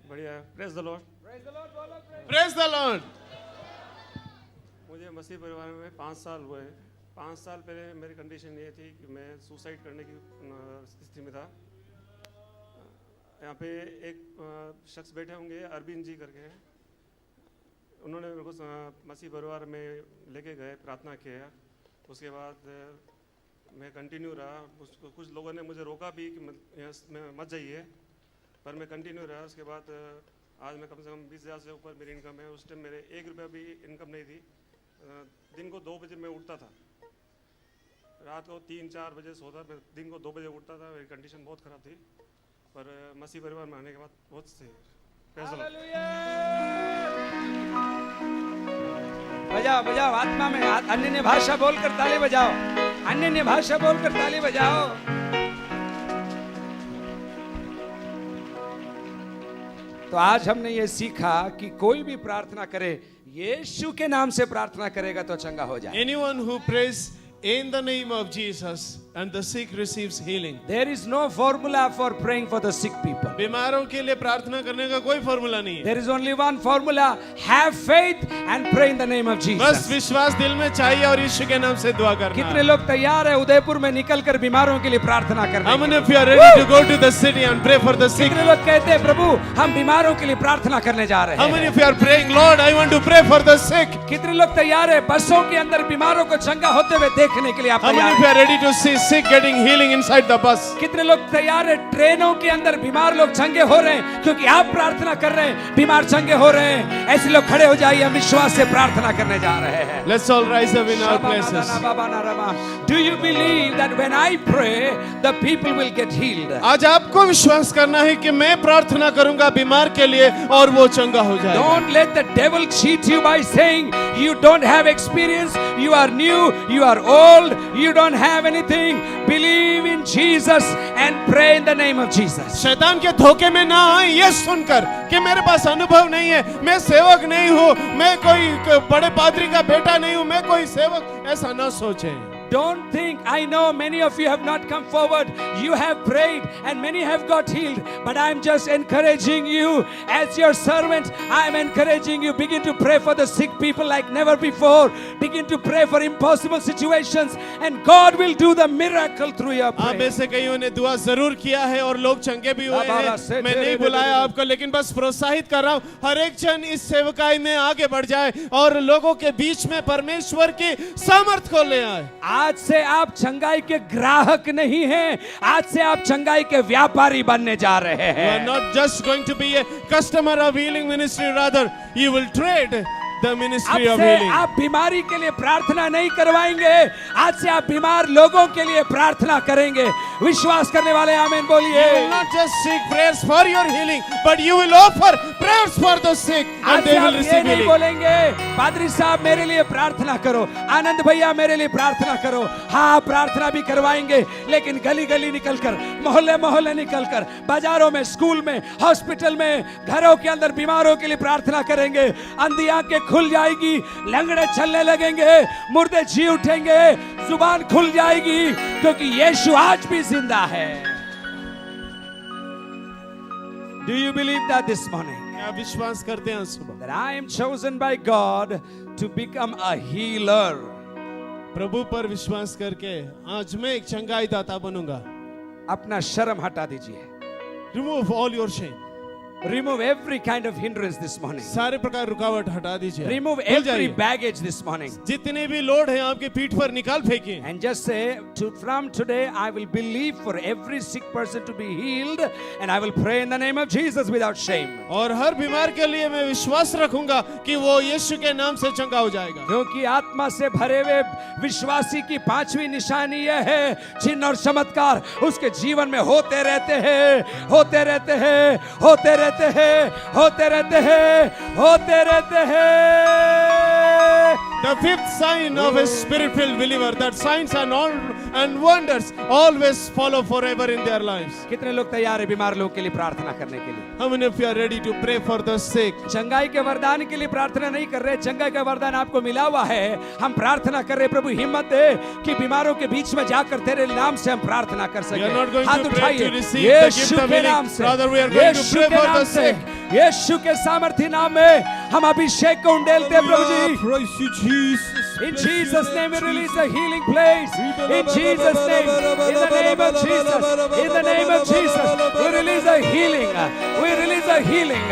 बढ़िया। Praise the Lord. Praise the Lord. मुझे मसीह परिवार में 5 साल हुए हैं। 5 साल पहले मेरी कंडीशन ये थी कि मैं सुसाइड करने की स्थिति में था। यहाँ पे एक शख्स बैठे होंगे, अरविंद जी करके हैं, उन्होंने मेरे को मसीह परिवार में लेके गए, प्रार्थना किया। उसके बाद मैं कंटिन्यू रहा। उसको कुछ लोगों ने मुझे रोका भी कि मत जाइए, पर मैं कंटिन्यू रहा। उसके बाद आज मैं कम से कम 20,000 से ऊपर मेरी इनकम है। उस टाइम मेरे 1 रुपया भी इनकम नहीं थी। दिन को 2 बजे मैं उठता था, रात को 3-4 बजे सोता। मैं दिन को 2 बजे उठता था। मेरी कंडीशन बहुत ख़राब थी, पर मसीह परिवार में आने के बाद बहुत सही। बजाओ बजाओ, आत्मा में अन्य भाषा बोलकर ताली बजाओ, अन्य भाषा बोलकर ताली बजाओ। तो आज हमने ये सीखा कि कोई भी प्रार्थना करे, यीशु के नाम से प्रार्थना करेगा तो चंगा हो जाए। Anyone who prays in the name of Jesus and the sick receives healing. There is no formula for praying for the sick people. बीमारों के लिए प्रार्थना करने का कोई फॉर्मूला नहीं है। There is only one formula: have faith and pray in the name of Jesus. बस विश्वास दिल में चाहिए और यीशु के नाम से दुआ करना। कितने लोग तैयार है उदयपुर में निकलकर बीमारों के लिए प्रार्थना करने? How many of you are ready to go to the city and pray for the sick? कितने लोग कहते हैं प्रभु हम बीमारों के लिए प्रार्थना करने जा रहे हैं? How many of you are praying, Lord, I want to pray for the sick? कितने लोग तैयार है बसों के अंदर बीमारों को चंगा होते हुए देखने के लिए? आप How many तैयार of you are ready to see sick getting healing inside the bus. कितने लोग तैयार हैं? ट्रेनों के अंदर बीमार लोग चंगे हो रहे हैं क्योंकि आप प्रार्थना कर रहे हैं, बीमार चंगे हो रहे हैं। ऐसे लोग खड़े हो जाइए, हम विश्वास से प्रार्थना करने जा रहे हैं। Let's all rise up in our places. Do you believe that when I pray, the people will get healed? आज आपको विश्वास करना है कि मैं प्रार्थना करूंगा बीमार के लिए और वो चंगा हो जाएगा। Don't let the devil cheat you by saying you don't have experience, you are new, you are old, you don't have anything. Believe in Jesus and pray in the name of Jesus. शैतान के धोखे में ना आए ये सुनकर कि मेरे पास अनुभव नहीं है, मैं सेवक नहीं हूँ, मैं कोई बड़े पादरी का बेटा नहीं हूँ, मैं कोई सेवक, ऐसा ना सोचें। Don't think, I know many of you have not come forward. You have prayed and many have got healed. But I'm just encouraging you as your servant. I'm encouraging you. Begin to pray for the sick people like never before. Begin to pray for impossible situations and God will do the miracle through your prayer. आप में से कईयों ने दुआ जरूर किया है और लोग चंगे भी हुए हैं। मैं नहीं बुलाया आपको, लेकिन बस प्रोत्साहित कर रहा हूँ हर एक जन इस सेवकाई में आगे बढ़ जाए और लोगों के बीच में परमेश्वर की सामर्थ को ले आए। आज से आप चंगाई के ग्राहक नहीं हैं, आज से आप चंगाई के व्यापारी बनने जा रहे हैं। You are not just going to be a customer of healing ministry, rather you will trade the ministry of healing. आप बीमारी के लिए प्रार्थना नहीं करवाएंगे, आज से आप बीमार लोगों के लिए प्रार्थना करेंगे। विश्वास करने वाले आमीन बोलिए। You will not just seek prayers for your healing, but you will offer prayers for the sick and they will receive नहीं healing. बोलेंगे पादरी साहब मेरे लिए प्रार्थना करो, आनंद भैया मेरे लिए प्रार्थना करो। हाँ, प्रार्थना भी करवाएंगे, लेकिन गली गली निकलकर, मोहल्ले मोहल्ले निकलकर, बाजारों में, स्कूल में, हॉस्पिटल में, घरों के अंदर बीमारों के लिए प्रार्थना करेंगे। अंधी आंखें खुल जाएगी, लंगड़े चलने लगेंगे, मुर्दे जी उठेंगे, जुबान खुल जाएगी, क्योंकि यीशु आज भी जिंदा है। Do you believe that this morning? क्या विश्वास करते हैं सुबह? That I am chosen by God to become a healer. प्रभु पर विश्वास करके आज मैं एक चंगाई दाता बनूंगा। अपना शर्म हटा दीजिए। Remove all your shame. Remove every kind of hindrance this morning. सारे प्रकार रुकावट हटा दीजिए। Remove every baggage this morning. जितने भी लोड हैं आपके पीठ पर निकाल फेंकिए। And just say, from today I will believe for every sick person to be healed and I will pray in the name of Jesus without shame. और हर बीमार के लिए मैं विश्वास रखूंगा कि वो यीशु के नाम से चंगा हो जाएगा। क्योंकि आत्मा से भरे हुए विश्वासी की पांचवी निशानी यह है, चिन्ह और चमत्कार उसके जीवन में होते रहते हैं, होते रहते हैं, होते रहते हैं, होते रहते हैं, होते रहते हैं। The fifth sign of a spirit-filled believer, that signs and wonders always follow forever in their lives. कितने लोग तैयार हैं बीमार लोग के लिए प्रार्थना करने के लिए? How many of you are ready to pray for the sick? चंगाई के वरदान के लिए प्रार्थना नहीं कर रहे, चंगाई का वरदान आपको मिला हुआ है। हम प्रार्थना कर रहे, प्रभु हिम्मत दे कि बीमारों के बीच में जाकर तेरे नाम से हम प्रार्थना कर सकें। We are not going हाथ to pray उठाइए, to receive the gift of healing. Rather, we are going to pray for the sick. यीशु के सामर्थी नाम में हम अभिषेक को उंडेलते हैं प्रभु जी। Praise you, Jesus. In Jesus' name we release a healing place. In Jesus' name, in the name of Jesus, in the name of Jesus, we release a healing. We release a healing.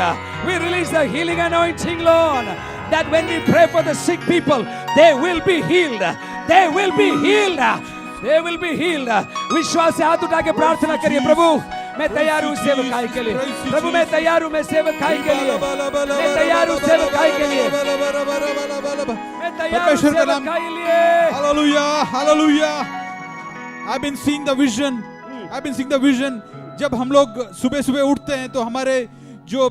We release a healing anointing, Lord. That when we pray for the sick people, they will be healed. They will be healed. They will be healed. विश्वास से हाथ उठा के प्रार्थना करिए, प्रभु मैं तैयार हूँ सेवकाई के लिए। प्रभु मैं तैयार हूँ, मैं सेवकाई के लिए। मैं तैयार हूँ सेवकाई के लिए। मैं तैयार हूँ सेवकाई के लिए। Hallelujah, hallelujah. I've been seeing the vision. I've been seeing the vision. जब हम लोग सुबह सुबह उठते हैं तो हमारे जो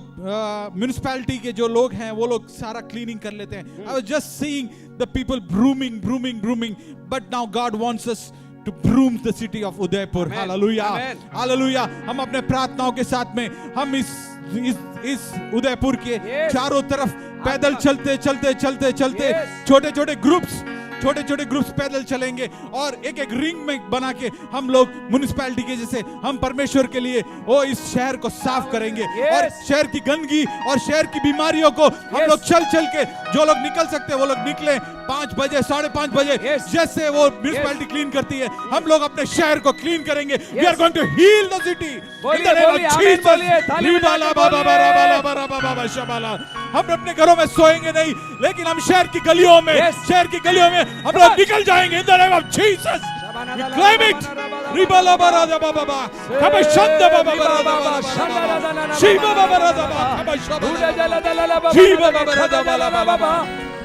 म्युनिसिपैलिटी के जो लोग हैं वो लोग सारा क्लीनिंग कर लेते हैं। I was just seeing the people brooming, but now God wants us to broom the city of Udaipur. Hallelujah, hallelujah. हम अपने प्रार्थनाओं के साथ में हम इस उदयपुर के चारों तरफ पैदल चलते छोटे छोटे ग्रुप्स पैदल चलेंगे और एक एक रिंग में बना के हम लोग म्युनिसिपैलिटी के जैसे हम परमेश्वर के लिए इस शहर को साफ करेंगे और शहर की गंदगी और शहर की बीमारियों को हम लोग चल के जो लोग निकल सकते हैं वो लोग निकले 5 बजे 5:30 बजे जैसे वो म्युनिसिपैलिटी क्लीन करती है हम लोग अपने शहर को क्लीन करेंगे। We are going to heal the city in the name of Jesus. हम अपने घरों में सोएंगे नहीं, लेकिन हम शहर की गलियों में हम लोग निकल जाएंगे इन the name of Jesus. We claim it. Ribala barada baba. Kabashanda baba barada baba. Shiva baba barada baba. Kabashaba. Shiva baba barada baba.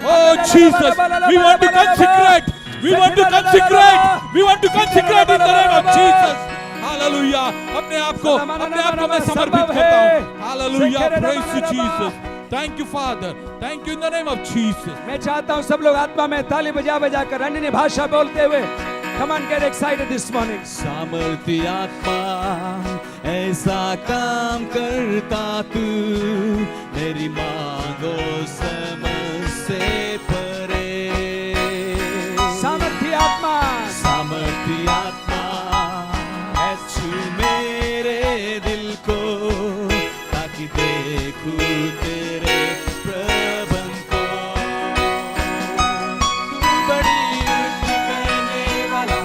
Oh Jesus, we want to consecrate. We want to consecrate. We want to consecrate in the name of Jesus. Hallelujah. अपने आप को मैं समर्पित करता हूँ. Hallelujah. Praise you Jesus. Thank you Father. Thank you in the name of Jesus. मैं चाहता हूँ सब लोग आत्मा में ताली बजा बजा कर अन्य भाषा बोलते हुए come on get excited this morning. सामर्थ्य आत्मा ऐसा काम करता तू मेरी मांगो समझ से परे. सामर्थ्य आत्मा छू मेरे दिल को ताकि देखूं तेरे प्रबंध को. बड़ी युक्ति करने वाला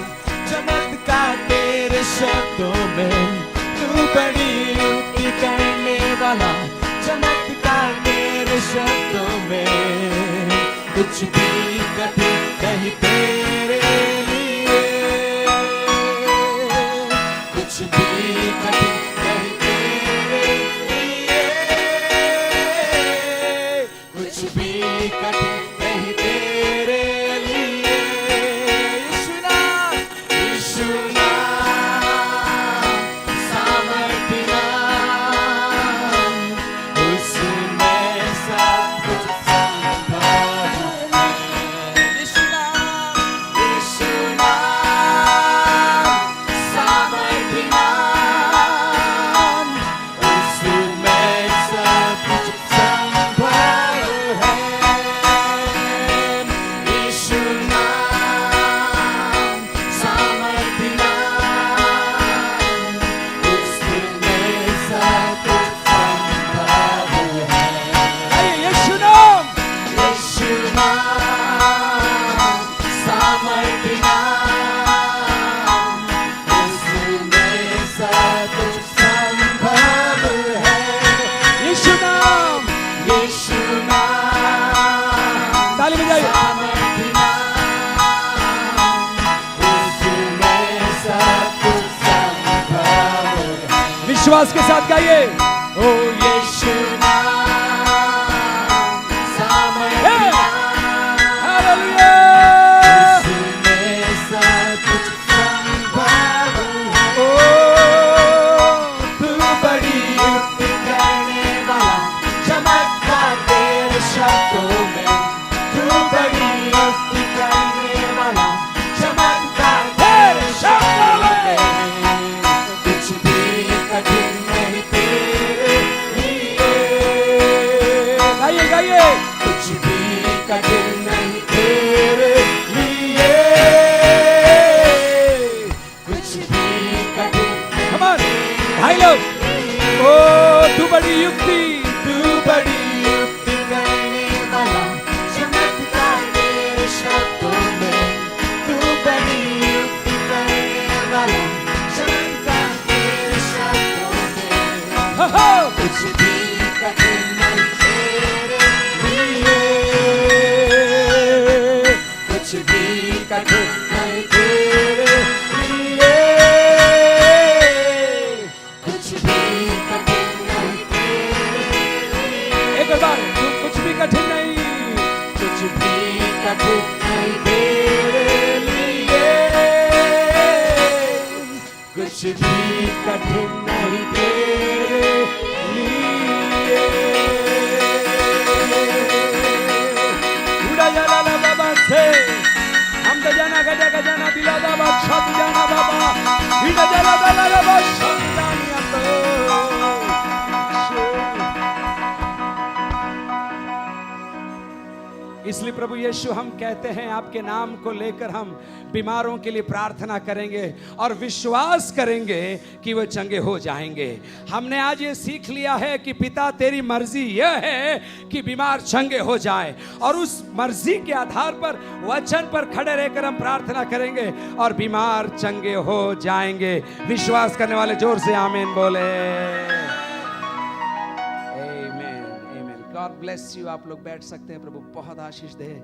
चमत्कार तेरे शब्दों में. तू बड़ी युक्ति करने वाला चमत्कार तेरे शब्दों में. कुछ भी कठिन नहीं तेरे लिए. कुछ भी कठिन नहीं तेरे लिए. कुछ भी कठिन नहीं तेरे लिए. यीशु नाम सामर्थ्य नाम उसमें सब कुछ संभव है. यीशु नाम सामर्थ्य नाम उसमें सब कुछ संभव है. यीशु नाम सामर्थ्य नाम उसमें सब कुछ संभव है. यीशु नाम सामर्थ्य नाम उसमें सब कुछ संभव है. यीशु नाम ताली बजाइए. सामर्थ्य नाम उसमें सब कुछ संभव है. विश्वास के साथ गाइए. ओ यीशु नाम सामर्थ्य उसमें सब कुछ संभव है. ओ तू बड़ी युक्ति करने वाला चमत्कार तेरे शब्दों में. तू बड़ी युक्ति करने वाला चमत्कार तेरे शब्दों में. कुछ भी कठिन नहीं तेरे लिए. गाइए कुछ भी कठिन नहीं तेरे लिए. कुछ भी कठिन come on भाई लोग. ओ तू बड़ी युक्ति करने वाला चमत्कार तेरे शब्दों में. तू बड़ी युक्ति करने वाला चमत्कार तेरे शब्दों में. कुछ भी कठिन नहीं तेरे लिए. कुछ भी कठिन नहीं तेरे लिए. कुछ भी कठिन नहीं तेरे लिए. एक बार कुछ भी कठिन नहीं. कुछ भी कठिन नहीं तेरे लिए. कुछ भी कठिन नहीं तेरे लिए. उड़ा जाला ला बाबा से हम तो जाना गजा गजाना दिला दा बादशाह तू जाना बाबा. इड़ा जाला ला ला बादशाह तू जानी हम तो. इसलिए प्रभु यीशु हम कहते हैं आपके नाम को लेकर हम बीमारों के लिए प्रार्थना करेंगे और विश्वास करेंगे कि वो चंगे हो जाएंगे. हमने आज ये सीख लिया है कि पिता तेरी मर्जी यह है कि बीमार चंगे हो जाएं और उस मर्जी के आधार पर वचन पर खड़े रहकर हम प्रार्थना करेंगे और बीमार चंगे हो जाएंगे. विश्वास करने वाले जोर से आमीन बोले. आमीन. God bless you. आप लोग बैठ सकते हैं. प्रभु बहुत आशीष दे.